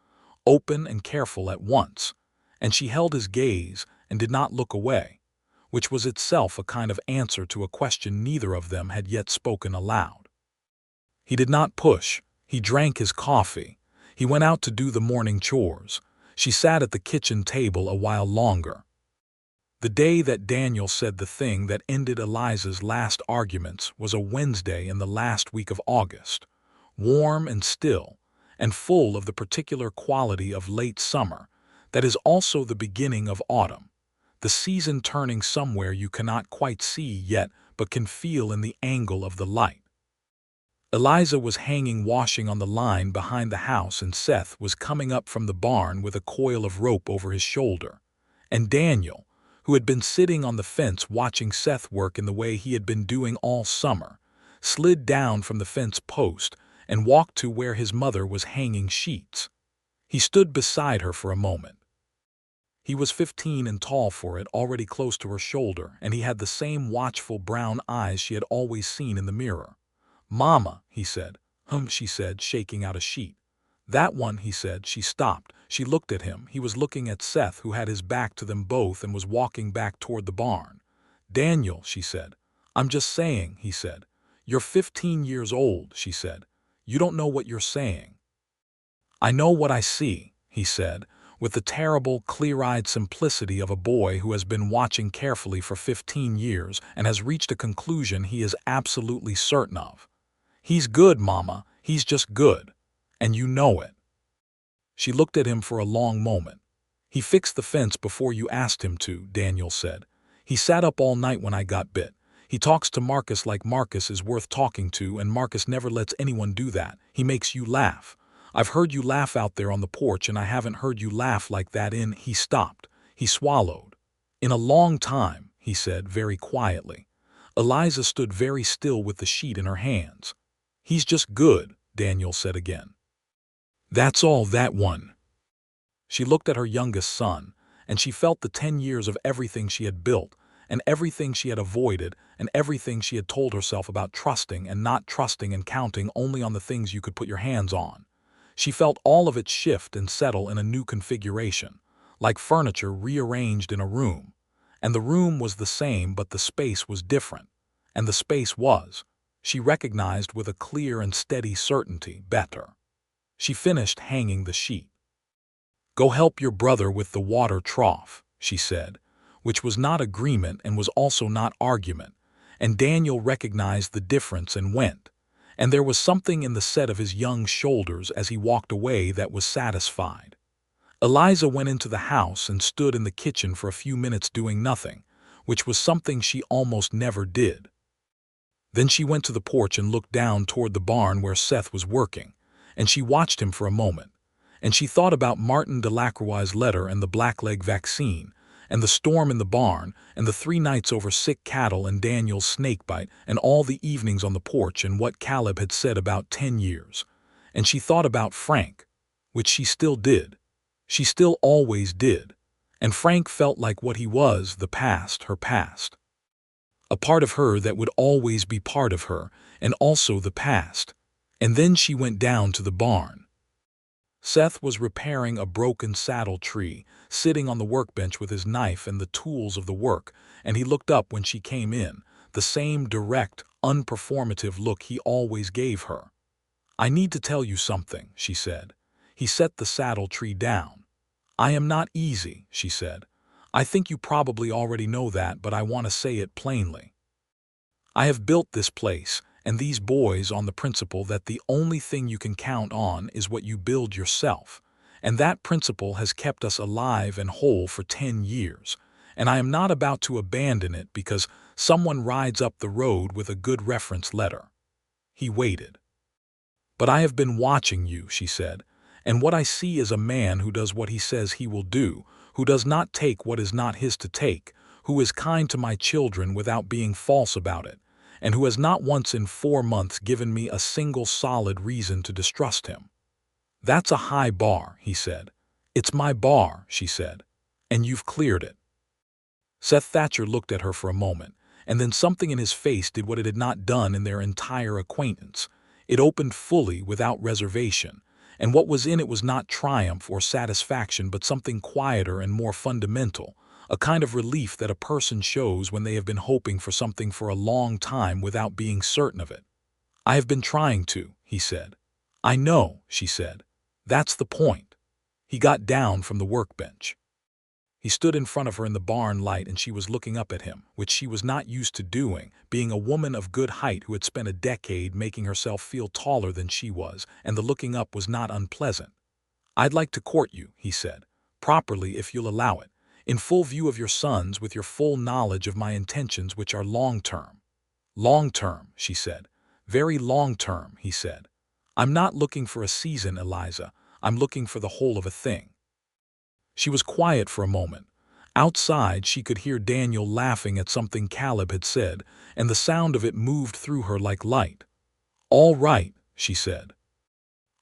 Speaker 1: open and careful at once, and she held his gaze and did not look away, which was itself a kind of answer to a question neither of them had yet spoken aloud. He did not push. He drank his coffee. He went out to do the morning chores. She sat at the kitchen table a while longer. The day that Daniel said the thing that ended Eliza's last arguments was a Wednesday in the last week of August, warm and still, and full of the particular quality of late summer that is also the beginning of autumn, the season turning somewhere you cannot quite see yet but can feel in the angle of the light. Eliza was hanging washing on the line behind the house, and Seth was coming up from the barn with a coil of rope over his shoulder, and Daniel, who had been sitting on the fence watching Seth work in the way he had been doing all summer, slid down from the fence post and walked to where his mother was hanging sheets. He stood beside her for a moment. He was 15 and tall for it, already close to her shoulder, and he had the same watchful brown eyes she had always seen in the mirror. "Mama," he said. She said, shaking out a sheet. "That one," he said. She stopped. She looked at him. He was looking at Seth, who had his back to them both and was walking back toward the barn. "Daniel," she said. "I'm just saying," he said. "You're 15 years old," she said. "You don't know what you're saying." "I know what I see," he said, with the terrible, clear-eyed simplicity of a boy who has been watching carefully for 15 years and has reached a conclusion he is absolutely certain of. "He's good, Mama. He's just good. And you know it." She looked at him for a long moment. "He fixed the fence before you asked him to," Daniel said. "He sat up all night when I got bit. He talks to Marcus like Marcus is worth talking to, and Marcus never lets anyone do that. He makes you laugh. I've heard you laugh out there on the porch, and I haven't heard you laugh like that in—" He stopped. He swallowed. "In a long time," he said very quietly. Eliza stood very still with the sheet in her hands. "He's just good," Daniel said again. "That's all that one." She looked at her youngest son, and she felt the 10 years of everything she had built, and everything she had avoided, and everything she had told herself about trusting and not trusting and counting only on the things you could put your hands on. She felt all of it shift and settle in a new configuration, like furniture rearranged in a room. And the room was the same, but the space was different. And the space was, she recognized with a clear and steady certainty, better. She finished hanging the sheet. "Go help your brother with the water trough," she said, which was not agreement and was also not argument, and Daniel recognized the difference and went, and there was something in the set of his young shoulders as he walked away that was satisfied. Eliza went into the house and stood in the kitchen for a few minutes doing nothing, which was something she almost never did. Then she went to the porch and looked down toward the barn where Seth was working, and she watched him for a moment, and she thought about Martin Delacroix's letter and the blackleg vaccine, and the storm in the barn, and the 3 nights over sick cattle and Daniel's snakebite, and all the evenings on the porch and what Caleb had said about 10 years. And she thought about Frank, which she still did. She still always did. And Frank felt like what he was, the past, her past. A part of her that would always be part of her, and also the past. And then she went down to the barn. Seth was repairing a broken saddle tree, sitting on the workbench with his knife and the tools of the work, and he looked up when she came in, the same direct, unperformative look he always gave her. "I need to tell you something," she said. He set the saddle tree down. "I am not easy," she said. "I think you probably already know that, but I want to say it plainly. I have built this place and these boys on the principle that the only thing you can count on is what you build yourself, and that principle has kept us alive and whole for 10 years, and I am not about to abandon it because someone rides up the road with a good reference letter." He waited. "But I have been watching you," she said, "and what I see is a man who does what he says he will do, who does not take what is not his to take, who is kind to my children without being false about it, and who has not once in 4 months given me a single solid reason to distrust him." "That's a high bar," he said. "It's my bar," she said, "and you've cleared it." Seth Thatcher looked at her for a moment, and then something in his face did what it had not done in their entire acquaintance. It opened fully, without reservation, and what was in it was not triumph or satisfaction but something quieter and more fundamental, a kind of relief that a person shows when they have been hoping for something for a long time without being certain of it. "I have been trying to," he said. "I know," she said. "That's the point." He got down from the workbench. He stood in front of her in the barn light, and she was looking up at him, which she was not used to doing, being a woman of good height who had spent a decade making herself feel taller than she was, and the looking up was not unpleasant. "I'd like to court you," he said, "properly if you'll allow it, in full view of your sons, with your full knowledge of my intentions, which are long-term." "Long-term," she said. "Very long-term," he said. "I'm not looking for a season, Eliza. I'm looking for the whole of a thing." She was quiet for a moment. Outside, she could hear Daniel laughing at something Caleb had said, and the sound of it moved through her like light. "All right," she said.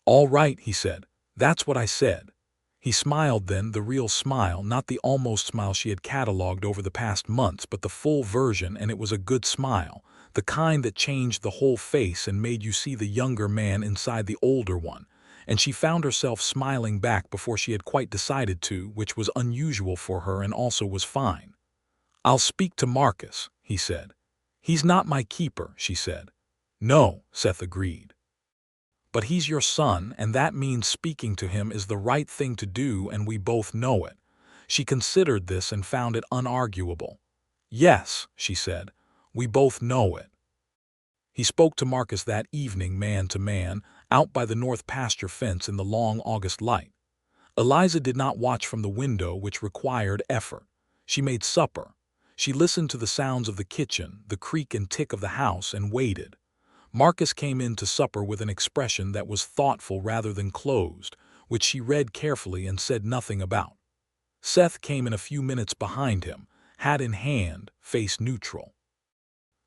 Speaker 1: "All right," he said. "That's what I said." He smiled then, the real smile, not the almost smile she had catalogued over the past months, but the full version, and it was a good smile, the kind that changed the whole face and made you see the younger man inside the older one, and she found herself smiling back before she had quite decided to, which was unusual for her and also was fine. "I'll speak to Marcus," he said. "He's not my keeper," she said. "No," Seth agreed. "But he's your son, and that means speaking to him is the right thing to do, and we both know it." She considered this and found it unarguable. "Yes," she said, "we both know it." He spoke to Marcus that evening, man to man, out by the north pasture fence in the long August light. Eliza did not watch from the window, which required effort. She made supper. She listened to the sounds of the kitchen, the creak and tick of the house, and waited. Marcus came in to supper with an expression that was thoughtful rather than closed, which she read carefully and said nothing about. Seth came in a few minutes behind him, hat in hand, face neutral.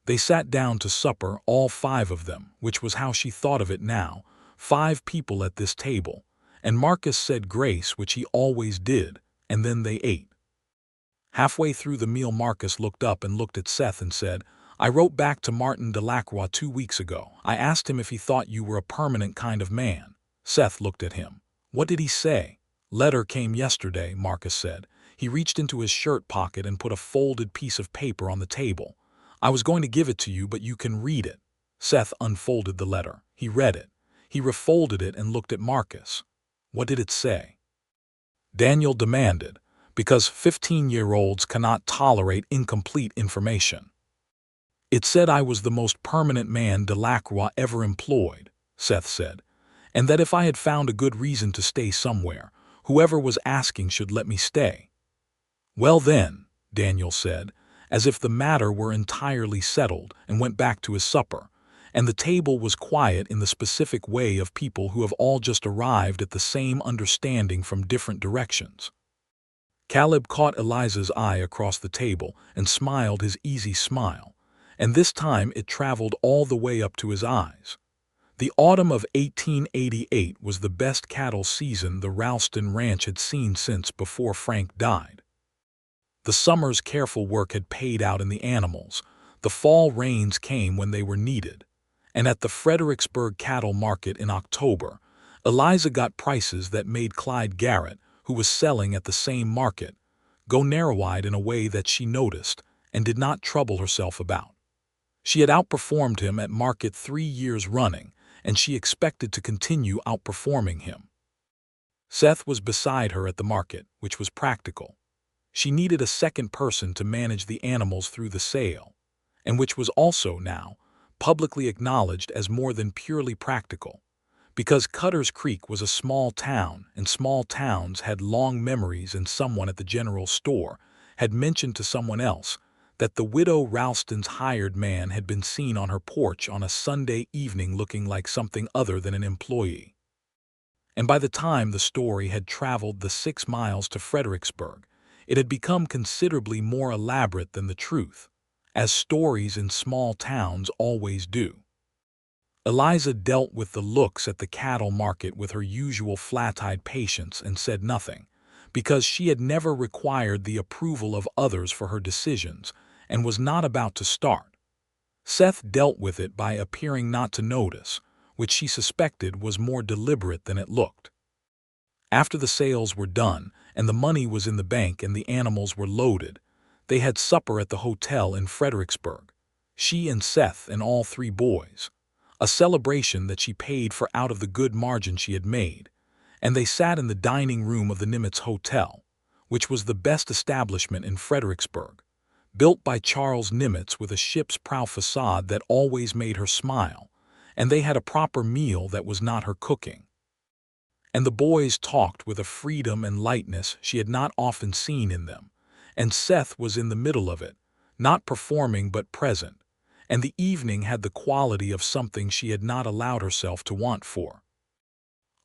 Speaker 1: They sat down to supper, all 5 of them, which was how she thought of it now, 5 people at this table, and Marcus said grace, which he always did, and then they ate. Halfway through the meal, Marcus looked up and looked at Seth and said, "I wrote back to Martin Delacroix 2 weeks ago. I asked him if he thought you were a permanent kind of man." Seth looked at him. "What did he say?" "Letter came yesterday," Marcus said. He reached into his shirt pocket and put a folded piece of paper on the table. "I was going to give it to you, but you can read it." Seth unfolded the letter. He read it. He refolded it and looked at Marcus. What did it say? Daniel demanded, because 15-year-olds cannot tolerate incomplete information. It said I was the most permanent man Delacroix ever employed, Seth said, and that if I had found a good reason to stay somewhere, whoever was asking should let me stay. Well then, Daniel said, as if the matter were entirely settled, and went back to his supper, and the table was quiet in the specific way of people who have all just arrived at the same understanding from different directions. Caleb caught Eliza's eye across the table and smiled his easy smile, and this time it traveled all the way up to his eyes. The autumn of 1888 was the best cattle season the Ralston ranch had seen since before Frank died. The summer's careful work had paid out in the animals, the fall rains came when they were needed, and at the Fredericksburg cattle market in October, Eliza got prices that made Clyde Garrett, who was selling at the same market, go narrow-eyed in a way that she noticed and did not trouble herself about. She had outperformed him at market 3 years running, and she expected to continue outperforming him. Seth was beside her at the market, which was practical. She needed a second person to manage the animals through the sale, and which was also now publicly acknowledged as more than purely practical, because Cutter's Creek was a small town, and small towns had long memories, and someone at the general store had mentioned to someone else that the widow Ralston's hired man had been seen on her porch on a Sunday evening looking like something other than an employee. And by the time the story had traveled the 6 miles to Fredericksburg, it had become considerably more elaborate than the truth, as stories in small towns always do. Eliza dealt with the looks at the cattle market with her usual flat-eyed patience and said nothing, because she had never required the approval of others for her decisions and was not about to start. Seth dealt with it by appearing not to notice, which she suspected was more deliberate than it looked. After the sales were done and the money was in the bank and the animals were loaded, they had supper at the hotel in Fredericksburg, she and Seth and all 3 boys, a celebration that she paid for out of the good margin she had made, and they sat in the dining room of the Nimitz Hotel, which was the best establishment in Fredericksburg, built by Charles Nimitz with a ship's prow facade that always made her smile, and they had a proper meal that was not her cooking. And the boys talked with a freedom and lightness she had not often seen in them, and Seth was in the middle of it, not performing but present, and the evening had the quality of something she had not allowed herself to want for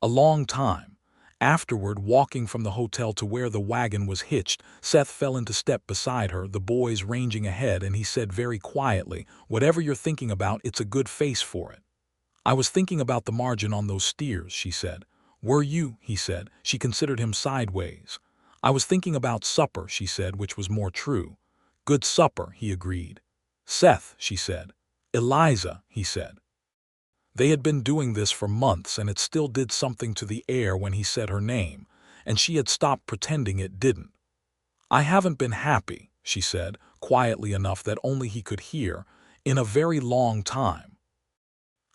Speaker 1: a long time. Afterward, walking from the hotel to where the wagon was hitched, Seth fell into step beside her, the boys ranging ahead, and he said very quietly, "Whatever you're thinking about, it's a good face for it." "I was thinking about the margin on those steers," she said. "Were you?" he said. She considered him sideways. "I was thinking about supper," she said, which was more true. "Good supper," he agreed. "Seth," she said. "Eliza," he said. They had been doing this for months, and it still did something to the air when he said her name, and she had stopped pretending it didn't. "I haven't been happy," she said, quietly enough that only he could hear, "in a very long time.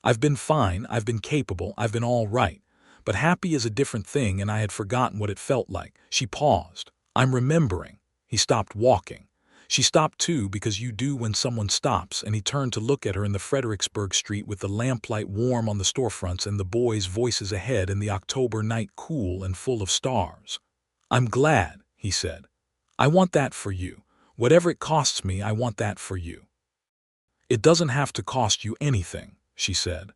Speaker 1: I've been fine, I've been capable, I've been all right. But happy is a different thing, and I had forgotten what it felt like." She paused. "I'm remembering." He stopped walking. She stopped too, because you do when someone stops, and he turned to look at her in the Fredericksburg street with the lamplight warm on the storefronts and the boys' voices ahead and the October night cool and full of stars. "I'm glad," he said. "I want that for you. Whatever it costs me, I want that for you." "It doesn't have to cost you anything," she said.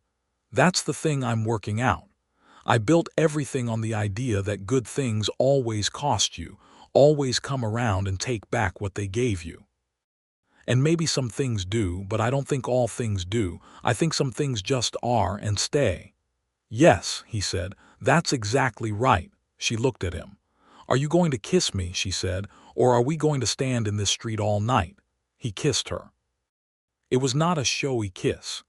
Speaker 1: "That's the thing I'm working out. I built everything on the idea that good things always cost you, always come around and take back what they gave you. And maybe some things do, but I don't think all things do. I think some things just are and stay." "Yes," he said, "that's exactly right." She looked at him. "Are you going to kiss me?" she said, "or are we going to stand in this street all night?" He kissed her. It was not a showy kiss.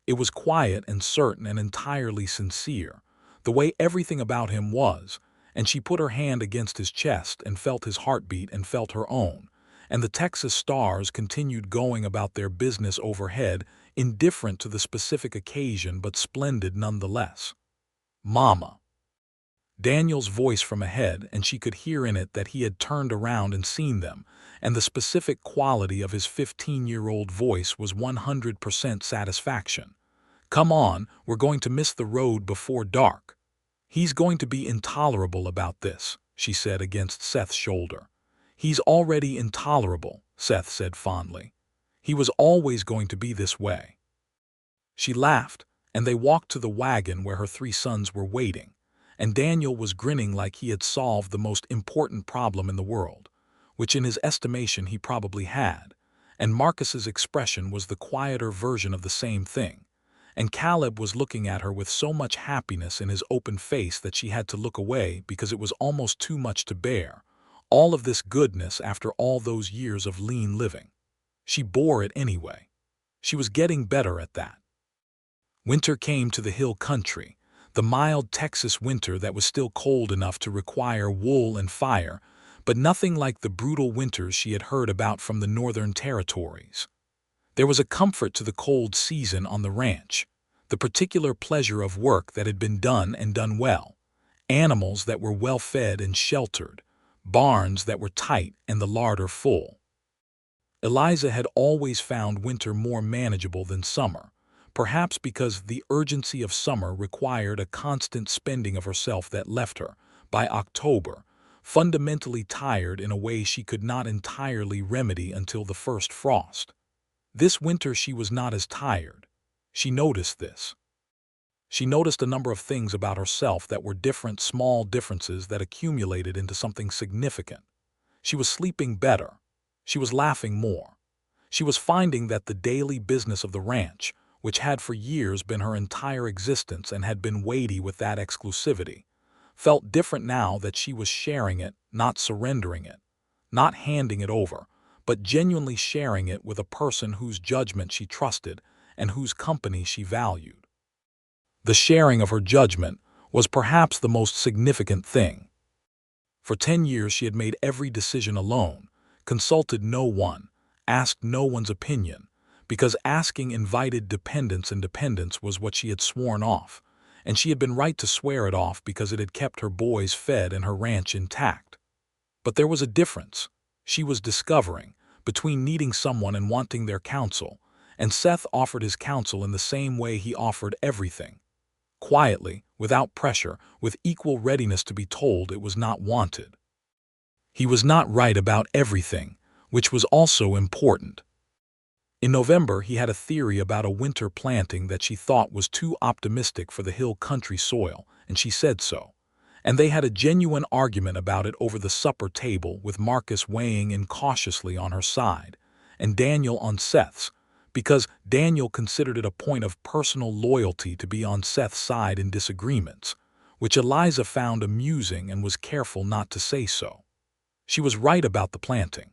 Speaker 1: It was quiet and certain and entirely sincere, the way everything about him was, and she put her hand against his chest and felt his heartbeat and felt her own, and the Texas stars continued going about their business overhead indifferent to the specific occasion but splendid nonetheless. "Mama." Daniel's voice from ahead, and she could hear in it that he had turned around and seen them, and the specific quality of his 15-year-old voice was 100% satisfaction. "Come on, we're going to miss the road before dark." "He's going to be intolerable about this," she said against Seth's shoulder. "He's already intolerable," Seth said fondly. "He was always going to be this way." She laughed, and they walked to the wagon where her 3 sons were waiting, and Daniel was grinning like he had solved the most important problem in the world, which in his estimation he probably had, and Marcus's expression was the quieter version of the same thing, and Caleb was looking at her with so much happiness in his open face that she had to look away because it was almost too much to bear, all of this goodness after all those years of lean living. She bore it anyway. She was getting better at that. Winter came to the hill country, the mild Texas winter that was still cold enough to require wool and fire, but nothing like the brutal winters she had heard about from the northern territories. There was a comfort to the cold season on the ranch, the particular pleasure of work that had been done and done well, animals that were well fed and sheltered, barns that were tight and the larder full. Eliza had always found winter more manageable than summer, perhaps because the urgency of summer required a constant spending of herself that left her, by October, fundamentally tired in a way she could not entirely remedy until the first frost. This winter she was not as tired. She noticed this. She noticed a number of things about herself that were different, small differences that accumulated into something significant. She was sleeping better. She was laughing more. She was finding that the daily business of the ranch, which had for years been her entire existence and had been weighty with that exclusivity, felt different now that she was sharing it, not surrendering it, not handing it over, but genuinely sharing it with a person whose judgment she trusted and whose company she valued. The sharing of her judgment was perhaps the most significant thing. For 10 years she had made every decision alone, consulted no one, asked no one's opinion, because asking invited dependence, and dependence was what she had sworn off, and she had been right to swear it off because it had kept her boys fed and her ranch intact. But there was a difference, she was discovering, between needing someone and wanting their counsel, and Seth offered his counsel in the same way he offered everything. Quietly, without pressure, with equal readiness to be told it was not wanted. He was not right about everything, which was also important. In November, he had a theory about a winter planting that she thought was too optimistic for the hill country soil, and she said so. And they had a genuine argument about it over the supper table, with Marcus weighing in cautiously on her side, and Daniel on Seth's, because Daniel considered it a point of personal loyalty to be on Seth's side in disagreements, which Eliza found amusing and was careful not to say so. She was right about the planting.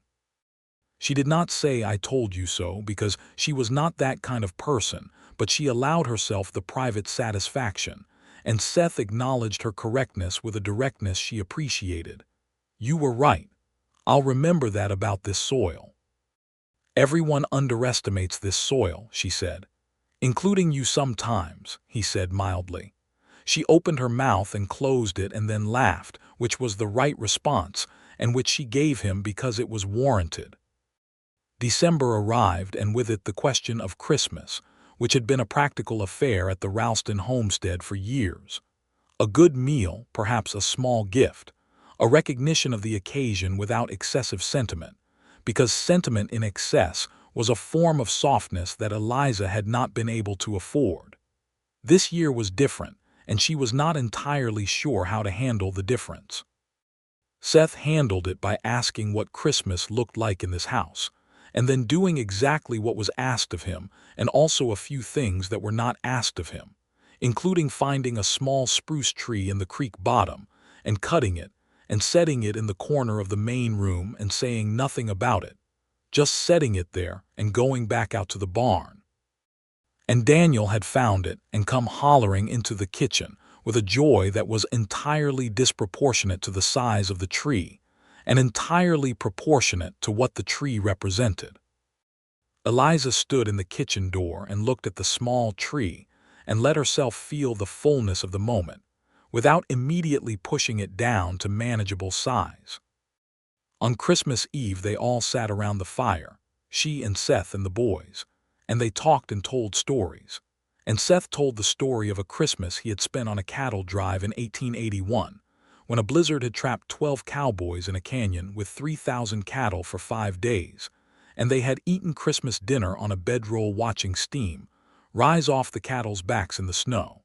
Speaker 1: She did not say "I told you so" because she was not that kind of person, but she allowed herself the private satisfaction, and Seth acknowledged her correctness with a directness she appreciated. "You were right. I'll remember that about this soil." "Everyone underestimates this soil," she said. "Including you sometimes," he said mildly. She opened her mouth and closed it and then laughed, which was the right response, and which she gave him because it was warranted. December arrived, and with it the question of Christmas, which had been a practical affair at the Ralston homestead for years. A good meal, perhaps a small gift, a recognition of the occasion without excessive sentiment, because sentiment in excess was a form of softness that Eliza had not been able to afford. This year was different, and she was not entirely sure how to handle the difference. Seth handled it by asking what Christmas looked like in this house, and then doing exactly what was asked of him, and also a few things that were not asked of him, including finding a small spruce tree in the creek bottom, and cutting it, and setting it in the corner of the main room and saying nothing about it, just setting it there and going back out to the barn. And Daniel had found it and come hollering into the kitchen with a joy that was entirely disproportionate to the size of the tree, and entirely proportionate to what the tree represented. Eliza stood in the kitchen door and looked at the small tree and let herself feel the fullness of the moment, without immediately pushing it down to manageable size. On Christmas Eve they all sat around the fire, she and Seth and the boys, and they talked and told stories. And Seth told the story of a Christmas he had spent on a cattle drive in 1881, when a blizzard had trapped 12 cowboys in a canyon with 3,000 cattle for 5 days, and they had eaten Christmas dinner on a bedroll watching steam rise off the cattle's backs in the snow.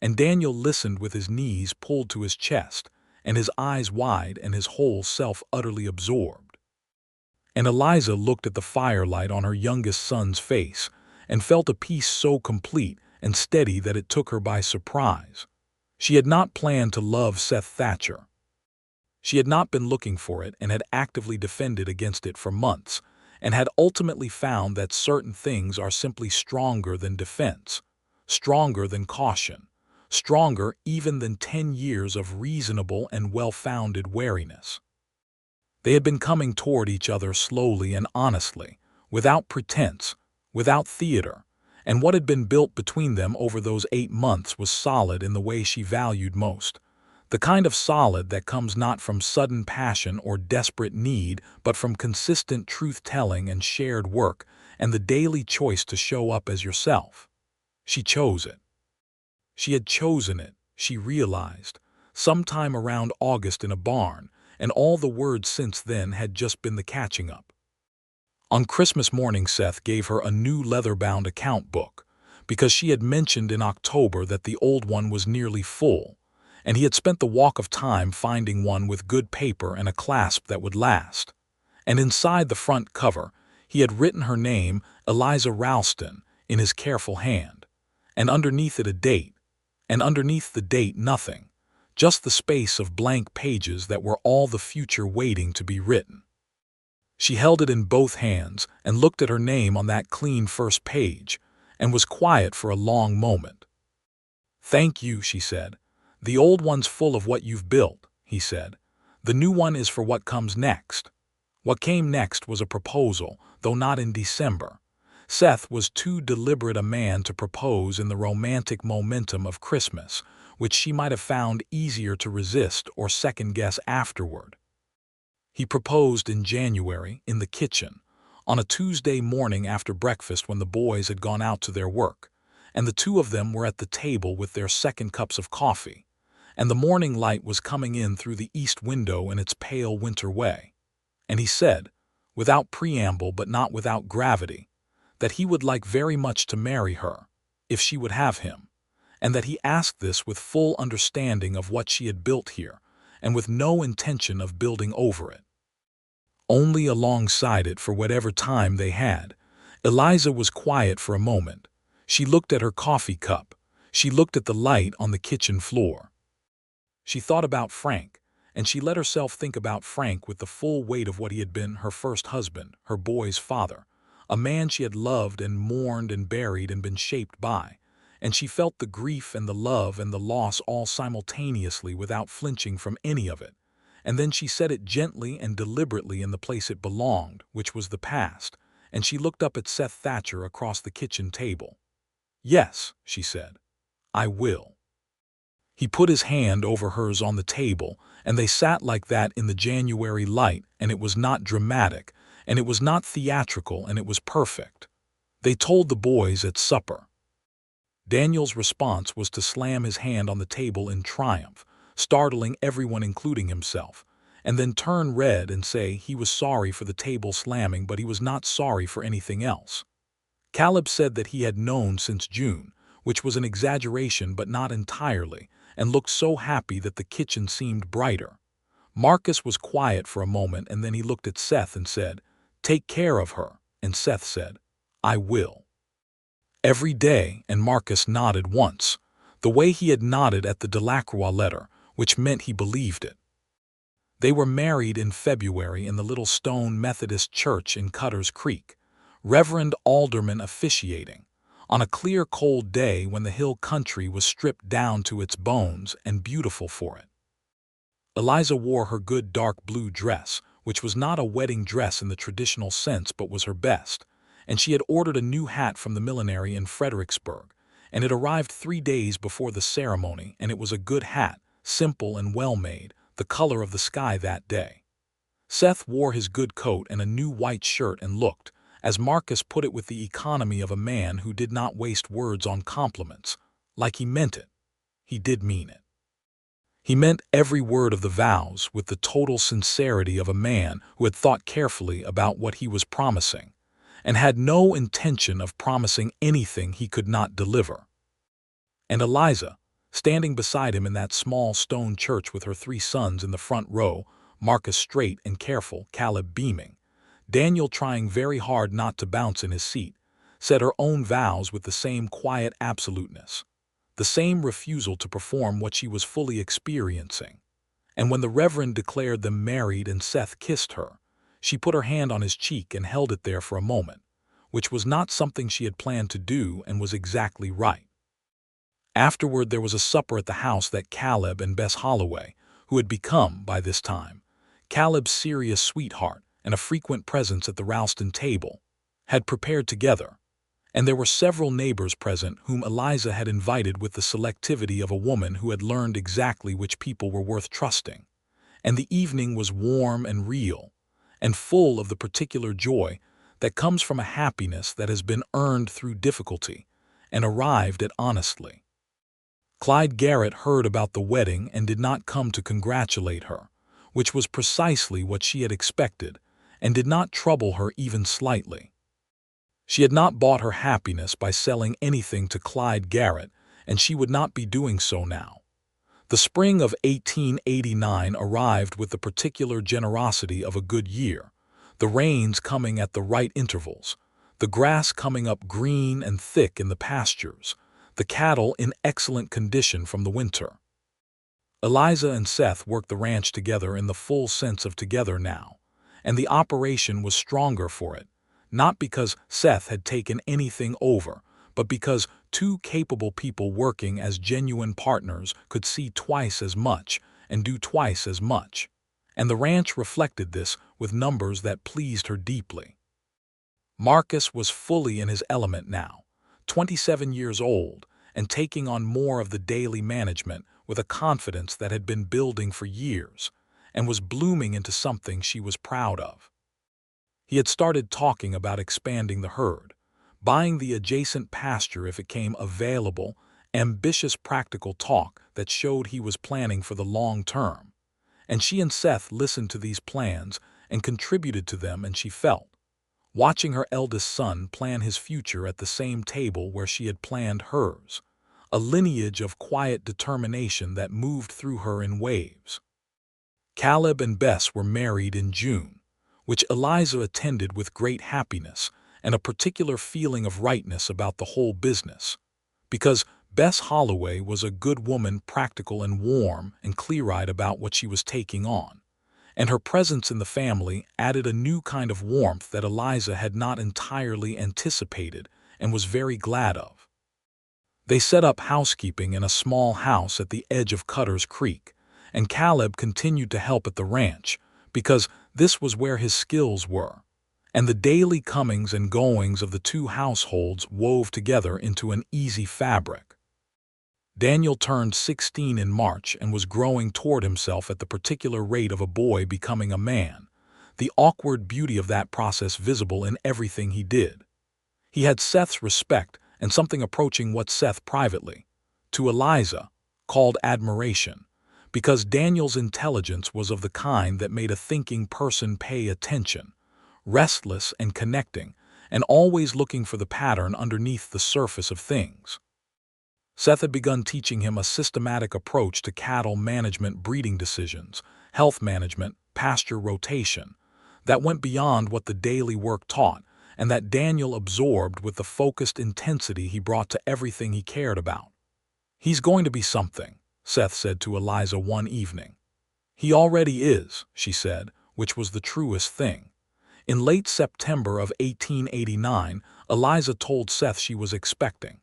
Speaker 1: And Daniel listened with his knees pulled to his chest, and his eyes wide and his whole self utterly absorbed. And Eliza looked at the firelight on her youngest son's face and felt a peace so complete and steady that it took her by surprise. She had not planned to love Seth Thatcher. She had not been looking for it and had actively defended against it for months, and had ultimately found that certain things are simply stronger than defense, stronger than caution, stronger even than 10 years of reasonable and well-founded wariness. They had been coming toward each other slowly and honestly, without pretense, without theater, and what had been built between them over those 8 months was solid in the way she valued most, the kind of solid that comes not from sudden passion or desperate need, but from consistent truth-telling and shared work and the daily choice to show up as yourself. She chose it. She had chosen it, she realized, sometime around August in a barn, and all the words since then had just been the catching up. On Christmas morning, Seth gave her a new leather-bound account book, because she had mentioned in October that the old one was nearly full, and he had spent the walk of time finding one with good paper and a clasp that would last. And inside the front cover, he had written her name, Eliza Ralston, in his careful hand, and underneath it a date, and underneath the date nothing, just the space of blank pages that were all the future waiting to be written. She held it in both hands and looked at her name on that clean first page, and was quiet for a long moment. "Thank you," she said. "The old one's full of what you've built," he said. "The new one is for what comes next." What came next was a proposal, though not in December. Seth was too deliberate a man to propose in the romantic momentum of Christmas, which she might have found easier to resist or second-guess afterward. He proposed in January, in the kitchen, on a Tuesday morning after breakfast when the boys had gone out to their work, and the two of them were at the table with their second cups of coffee, and the morning light was coming in through the east window in its pale winter way. And he said, without preamble but not without gravity, that he would like very much to marry her, if she would have him, and that he asked this with full understanding of what she had built here, and with no intention of building over it. Only alongside it for whatever time they had. Eliza was quiet for a moment. She looked at her coffee cup. She looked at the light on the kitchen floor. She thought about Frank, and she let herself think about Frank with the full weight of what he had been, her first husband, her boy's father, a man she had loved and mourned and buried and been shaped by, and she felt the grief and the love and the loss all simultaneously without flinching from any of it. And then she set it gently and deliberately in the place it belonged, which was the past, and she looked up at Seth Thatcher across the kitchen table. "Yes," she said, "I will." He put his hand over hers on the table, and they sat like that in the January light, and it was not dramatic, and it was not theatrical, and it was perfect. They told the boys at supper. Daniel's response was to slam his hand on the table in triumph, startling everyone including himself, and then turn red and say he was sorry for the table slamming but he was not sorry for anything else. Caleb said that he had known since June, which was an exaggeration but not entirely, and looked so happy that the kitchen seemed brighter. Marcus was quiet for a moment and then he looked at Seth and said, "Take care of her," and Seth said, "I will." Every day, and Marcus nodded once, the way he had nodded at the Delacroix letter, which meant he believed it. They were married in February in the little stone Methodist church in Cutter's Creek, Reverend Alderman officiating, on a clear cold day when the hill country was stripped down to its bones and beautiful for it. Eliza wore her good dark blue dress, which was not a wedding dress in the traditional sense but was her best, and she had ordered a new hat from the millinery in Fredericksburg, and it arrived 3 days before the ceremony, and it was a good hat, simple and well-made, the color of the sky that day. Seth wore his good coat and a new white shirt and looked, as Marcus put it with the economy of a man who did not waste words on compliments, like he meant it. He did mean it. He meant every word of the vows with the total sincerity of a man who had thought carefully about what he was promising, and had no intention of promising anything he could not deliver. And Eliza, standing beside him in that small stone church with her 3 sons in the front row, Marcus straight and careful, Caleb beaming, Daniel trying very hard not to bounce in his seat, said her own vows with the same quiet absoluteness, the same refusal to perform what she was fully experiencing. And when the Reverend declared them married and Seth kissed her, she put her hand on his cheek and held it there for a moment, which was not something she had planned to do and was exactly right. Afterward there was a supper at the house that Caleb and Bess Holloway, who had become, by this time, Caleb's serious sweetheart and a frequent presence at the Ralston table, had prepared together, and there were several neighbors present whom Eliza had invited with the selectivity of a woman who had learned exactly which people were worth trusting, and the evening was warm and real, and full of the particular joy that comes from a happiness that has been earned through difficulty and arrived at honestly. Clyde Garrett heard about the wedding and did not come to congratulate her, which was precisely what she had expected, and did not trouble her even slightly. She had not bought her happiness by selling anything to Clyde Garrett, and she would not be doing so now. The spring of 1889 arrived with the particular generosity of a good year, the rains coming at the right intervals, the grass coming up green and thick in the pastures, the cattle in excellent condition from the winter. Eliza and Seth worked the ranch together in the full sense of together now, and the operation was stronger for it, not because Seth had taken anything over, but because 2 capable people working as genuine partners could see twice as much and do twice as much, and the ranch reflected this with numbers that pleased her deeply. Marcus was fully in his element now, 27 years old, and taking on more of the daily management with a confidence that had been building for years, and was blooming into something she was proud of. He had started talking about expanding the herd, buying the adjacent pasture if it came available, ambitious practical talk that showed he was planning for the long term, and she and Seth listened to these plans and contributed to them, and she felt, watching her eldest son plan his future at the same table where she had planned hers, a lineage of quiet determination that moved through her in waves. Caleb and Bess were married in June, which Eliza attended with great happiness and a particular feeling of rightness about the whole business, because Bess Holloway was a good woman, practical and warm and clear-eyed about what she was taking on, and her presence in the family added a new kind of warmth that Eliza had not entirely anticipated and was very glad of. They set up housekeeping in a small house at the edge of Cutter's Creek, and Caleb continued to help at the ranch because this was where his skills were, and the daily comings and goings of the 2 households wove together into an easy fabric. Daniel turned 16 in March and was growing toward himself at the particular rate of a boy becoming a man, the awkward beauty of that process visible in everything he did. He had Seth's respect and something approaching what Seth privately, to Eliza, called admiration, because Daniel's intelligence was of the kind that made a thinking person pay attention, restless and connecting, and always looking for the pattern underneath the surface of things. Seth had begun teaching him a systematic approach to cattle management, breeding decisions, health management, pasture rotation, that went beyond what the daily work taught, and that Daniel absorbed with the focused intensity he brought to everything he cared about. "He's going to be something," Seth said to Eliza one evening. "He already is," she said, which was the truest thing. In late September of 1889, Eliza told Seth she was expecting.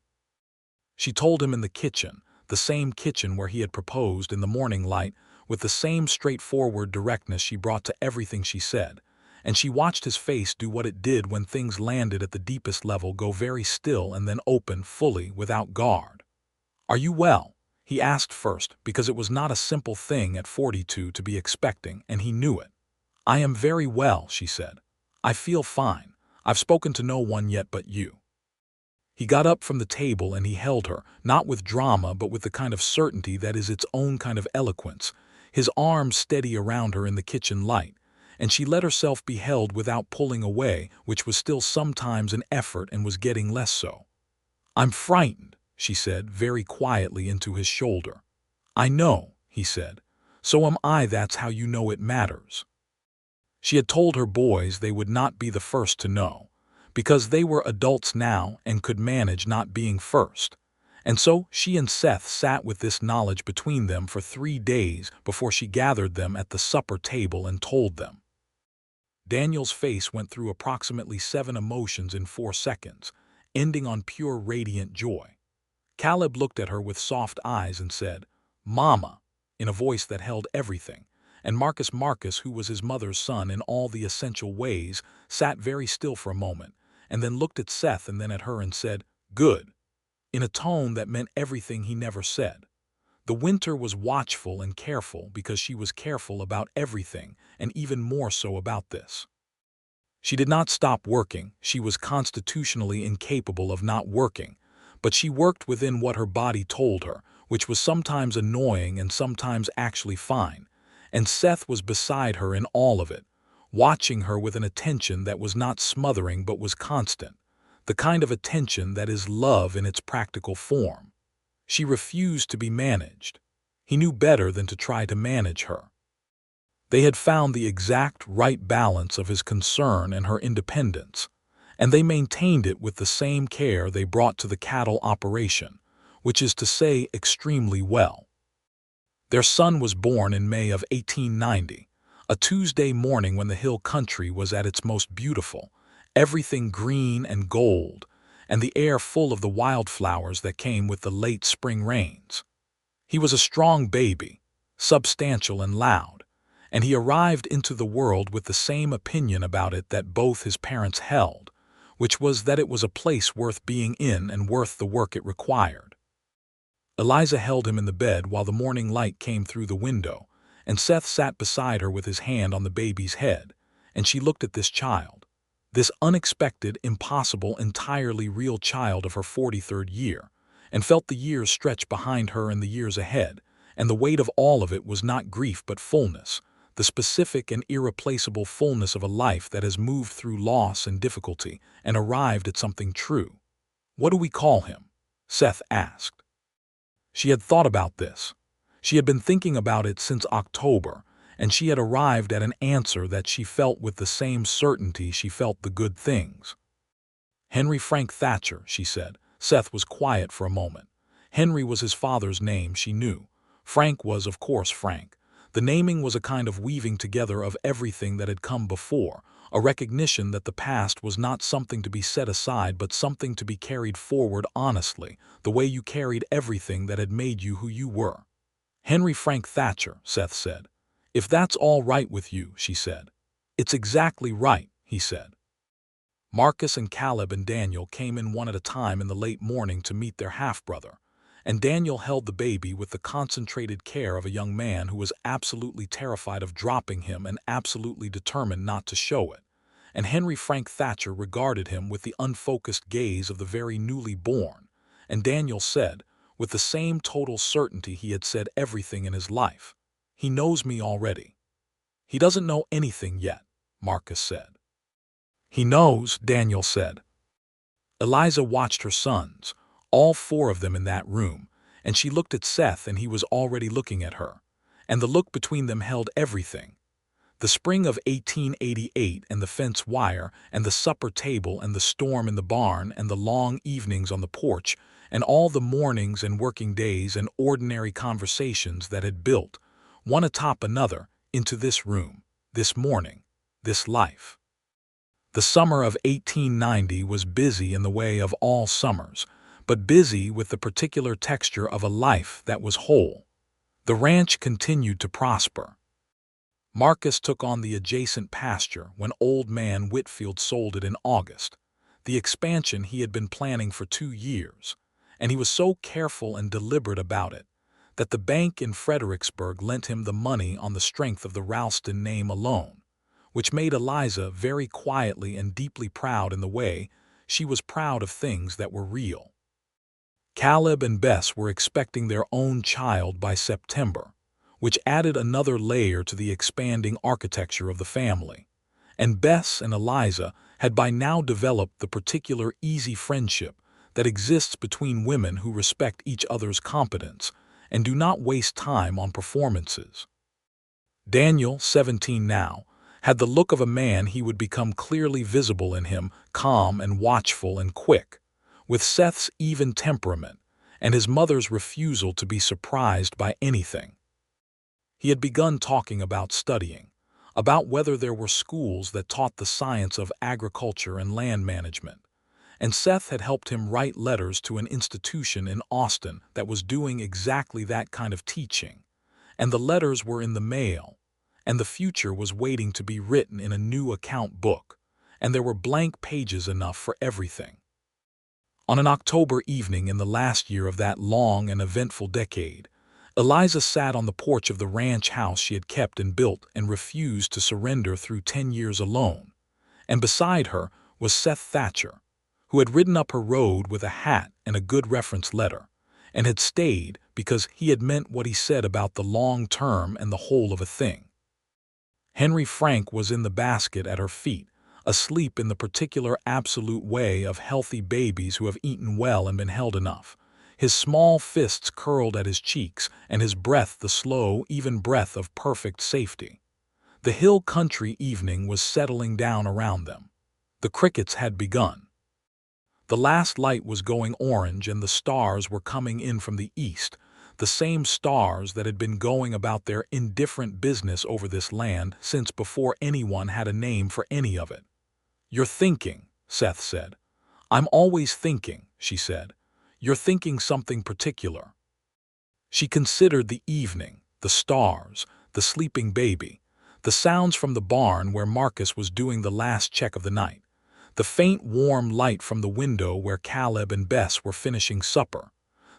Speaker 1: She told him in the kitchen, the same kitchen where he had proposed in the morning light, with the same straightforward directness she brought to everything she said, and she watched his face do what it did when things landed at the deepest level, go very still and then open fully without guard. "Are you well?" he asked first, because it was not a simple thing at 42 to be expecting, and he knew it. "I am very well," she said. "I feel fine. I've spoken to no one yet but you." He got up from the table and he held her, not with drama but with the kind of certainty that is its own kind of eloquence, his arms steady around her in the kitchen light, and she let herself be held without pulling away, which was still sometimes an effort and was getting less so. "I'm frightened," she said very quietly into his shoulder. "I know," he said. "So am I. That's how you know it matters." She had told her boys they would not be the first to know, because they were adults now and could manage not being first. And so she and Seth sat with this knowledge between them for 3 days before she gathered them at the supper table and told them. Daniel's face went through approximately 7 emotions in 4 seconds, ending on pure radiant joy. Caleb looked at her with soft eyes and said, "Mama," in a voice that held everything, and Marcus, who was his mother's son in all the essential ways, sat very still for a moment, and then looked at Seth and then at her and said, "Good," in a tone that meant everything he never said. The winter was watchful and careful because she was careful about everything, and even more so about this. She did not stop working. She was constitutionally incapable of not working, but she worked within what her body told her, which was sometimes annoying and sometimes actually fine, and Seth was beside her in all of it, watching her with an attention that was not smothering but was constant, the kind of attention that is love in its practical form. She refused to be managed. He knew better than to try to manage her. They had found the exact right balance of his concern and her independence, and they maintained it with the same care they brought to the cattle operation, which is to say extremely well. Their son was born in May of 1890, a Tuesday morning when the hill country was at its most beautiful, everything green and gold, and the air full of the wildflowers that came with the late spring rains. He was a strong baby, substantial and loud, and he arrived into the world with the same opinion about it that both his parents held, which was that it was a place worth being in and worth the work it required. Eliza held him in the bed while the morning light came through the window, and Seth sat beside her with his hand on the baby's head, and she looked at this child, this unexpected, impossible, entirely real child of her 43rd year, and felt the years stretch behind her and the years ahead, and the weight of all of it was not grief but fullness, the specific and irreplaceable fullness of a life that has moved through loss and difficulty and arrived at something true. "What do we call him?" Seth asked. She had thought about this. She had been thinking about it since October, and she had arrived at an answer that she felt with the same certainty she felt the good things. "Henry Frank Thatcher," she said. Seth was quiet for a moment. Henry was his father's name, she knew. Frank was, of course, Frank. The naming was a kind of weaving together of everything that had come before, a recognition that the past was not something to be set aside but something to be carried forward honestly, the way you carried everything that had made you who you were. "Henry Frank Thatcher," Seth said. "If that's all right with you," she said. "It's exactly right," he said. Marcus and Caleb and Daniel came in one at a time in the late morning to meet their half-brother, and Daniel held the baby with the concentrated care of a young man who was absolutely terrified of dropping him and absolutely determined not to show it, and Henry Frank Thatcher regarded him with the unfocused gaze of the very newly born, and Daniel said, with the same total certainty he had said everything in his life, "He knows me already." "He doesn't know anything yet," Marcus said. "He knows," Daniel said. Eliza watched her sons, all 4 of them in that room, and she looked at Seth and he was already looking at her, and the look between them held everything. The spring of 1888 and the fence wire and the supper table and the storm in the barn and the long evenings on the porch and all the mornings and working days and ordinary conversations that had built, one atop another, into this room, this morning, this life. The summer of 1890 was busy in the way of all summers, but busy with the particular texture of a life that was whole. The ranch continued to prosper. Marcus took on the adjacent pasture when old man Whitfield sold it in August, the expansion he had been planning for 2 years, and he was so careful and deliberate about it that the bank in Fredericksburg lent him the money on the strength of the Ralston name alone, which made Eliza very quietly and deeply proud in the way she was proud of things that were real. Caleb and Bess were expecting their own child by September, which added another layer to the expanding architecture of the family, and Bess and Eliza had by now developed the particular easy friendship that exists between women who respect each other's competence and do not waste time on performances. Daniel, 17 now, had the look of a man he would become clearly visible in him, calm and watchful and quick, with Seth's even temperament and his mother's refusal to be surprised by anything. He had begun talking about studying, about whether there were schools that taught the science of agriculture and land management, and Seth had helped him write letters to an institution in Austin that was doing exactly that kind of teaching, and the letters were in the mail, and the future was waiting to be written in a new account book, and there were blank pages enough for everything. On an October evening in the last year of that long and eventful decade, Eliza sat on the porch of the ranch house she had kept and built and refused to surrender through 10 years alone, and beside her was Seth Thatcher, who had ridden up her road with a hat and a good reference letter, and had stayed because he had meant what he said about the long term and the whole of a thing. Henry Frank was in the basket at her feet, asleep in the particular absolute way of healthy babies who have eaten well and been held enough, his small fists curled at his cheeks and his breath the slow, even breath of perfect safety. The hill country evening was settling down around them. The crickets had begun. The last light was going orange and the stars were coming in from the east, the same stars that had been going about their indifferent business over this land since before anyone had a name for any of it. "You're thinking," Seth said. "I'm always thinking," she said. "You're thinking something particular." She considered the evening, the stars, the sleeping baby, the sounds from the barn where Marcus was doing the last check of the night, the faint warm light from the window where Caleb and Bess were finishing supper,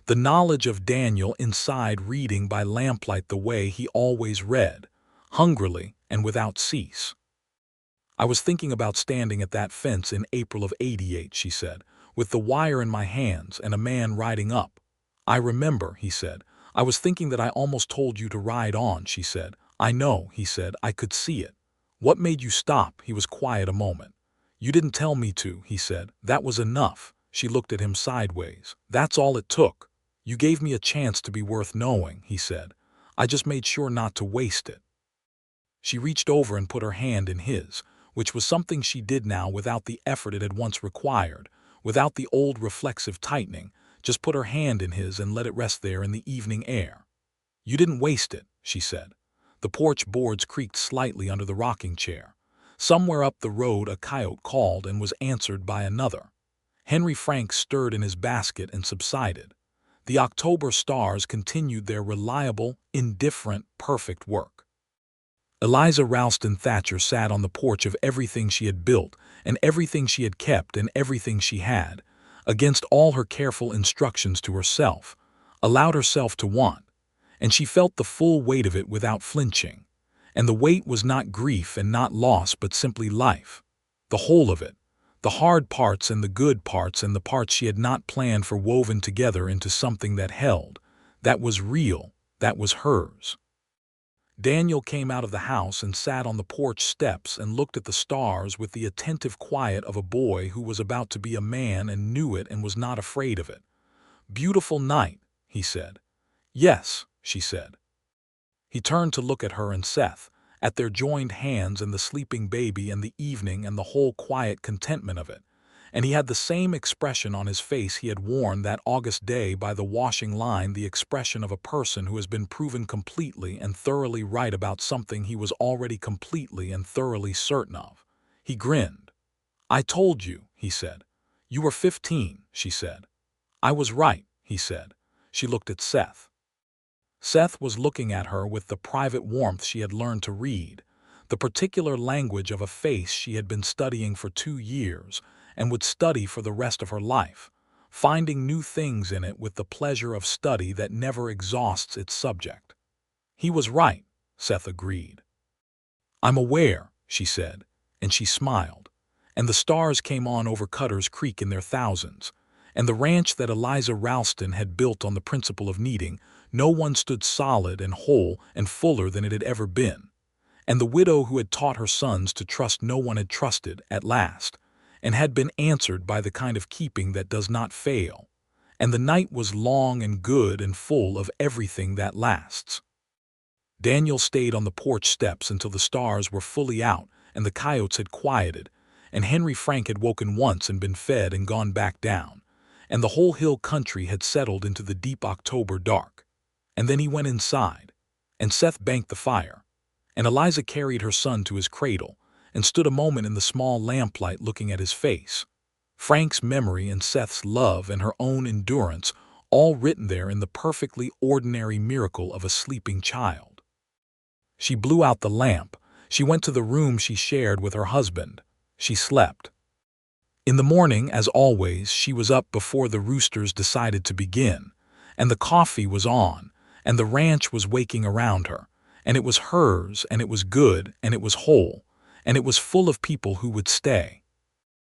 Speaker 1: the knowledge of Daniel inside reading by lamplight the way he always read, hungrily and without cease. "I was thinking about standing at that fence in April of '88, she said, with the wire in my hands and a man riding up. "I remember," he said. "I was thinking that I almost told you to ride on," she said. "I know," he said. "I could see it." "What made you stop?" He was quiet a moment. "You didn't tell me to," he said. "That was enough." She looked at him sideways. "That's all it took. You gave me a chance to be worth knowing," he said. "I just made sure not to waste it." She reached over and put her hand in his, which was something she did now without the effort it had once required, without the old reflexive tightening, just put her hand in his and let it rest there in the evening air. "You didn't waste it," she said. The porch boards creaked slightly under the rocking chair. Somewhere up the road a coyote called and was answered by another. Henry Frank stirred in his basket and subsided. The October stars continued their reliable, indifferent, perfect work. Eliza Ralston Thatcher sat on the porch of everything she had built and everything she had kept and everything she had, against all her careful instructions to herself, allowed herself to want, and she felt the full weight of it without flinching. And the weight was not grief and not loss but simply life. The whole of it, the hard parts and the good parts and the parts she had not planned for woven together into something that held, that was real, that was hers. Daniel came out of the house and sat on the porch steps and looked at the stars with the attentive quiet of a boy who was about to be a man and knew it and was not afraid of it. "Beautiful night," he said. "Yes," she said. He turned to look at her and Seth, at their joined hands and the sleeping baby and the evening and the whole quiet contentment of it, and he had the same expression on his face he had worn that August day by the washing line, the expression of a person who has been proven completely and thoroughly right about something he was already completely and thoroughly certain of. He grinned. "I told you," he said. "You were 15, she said. "I was right," he said. She looked at Seth. Seth was looking at her with the private warmth she had learned to read, the particular language of a face she had been studying for 2 years and would study for the rest of her life, finding new things in it with the pleasure of study that never exhausts its subject. He was right, Seth agreed. I'm aware, she said, and she smiled, and the stars came on over Cutter's Creek in their thousands, and the ranch that Eliza Ralston had built on the principle of needing, no one stood solid and whole and fuller than it had ever been. And the widow who had taught her sons to trust no one had trusted, at last, and had been answered by the kind of keeping that does not fail. And the night was long and good and full of everything that lasts. Daniel stayed on the porch steps until the stars were fully out and the coyotes had quieted, and Henry Frank had woken once and been fed and gone back down, and the whole hill country had settled into the deep October dark. And then he went inside, and Seth banked the fire, and Eliza carried her son to his cradle and stood a moment in the small lamplight looking at his face. Frank's memory and Seth's love and her own endurance, all written there in the perfectly ordinary miracle of a sleeping child. She blew out the lamp. She went to the room she shared with her husband. She slept. In the morning, as always, she was up before the roosters decided to begin, and the coffee was on, and the ranch was waking around her, and it was hers, and it was good, and it was whole, and it was full of people who would stay.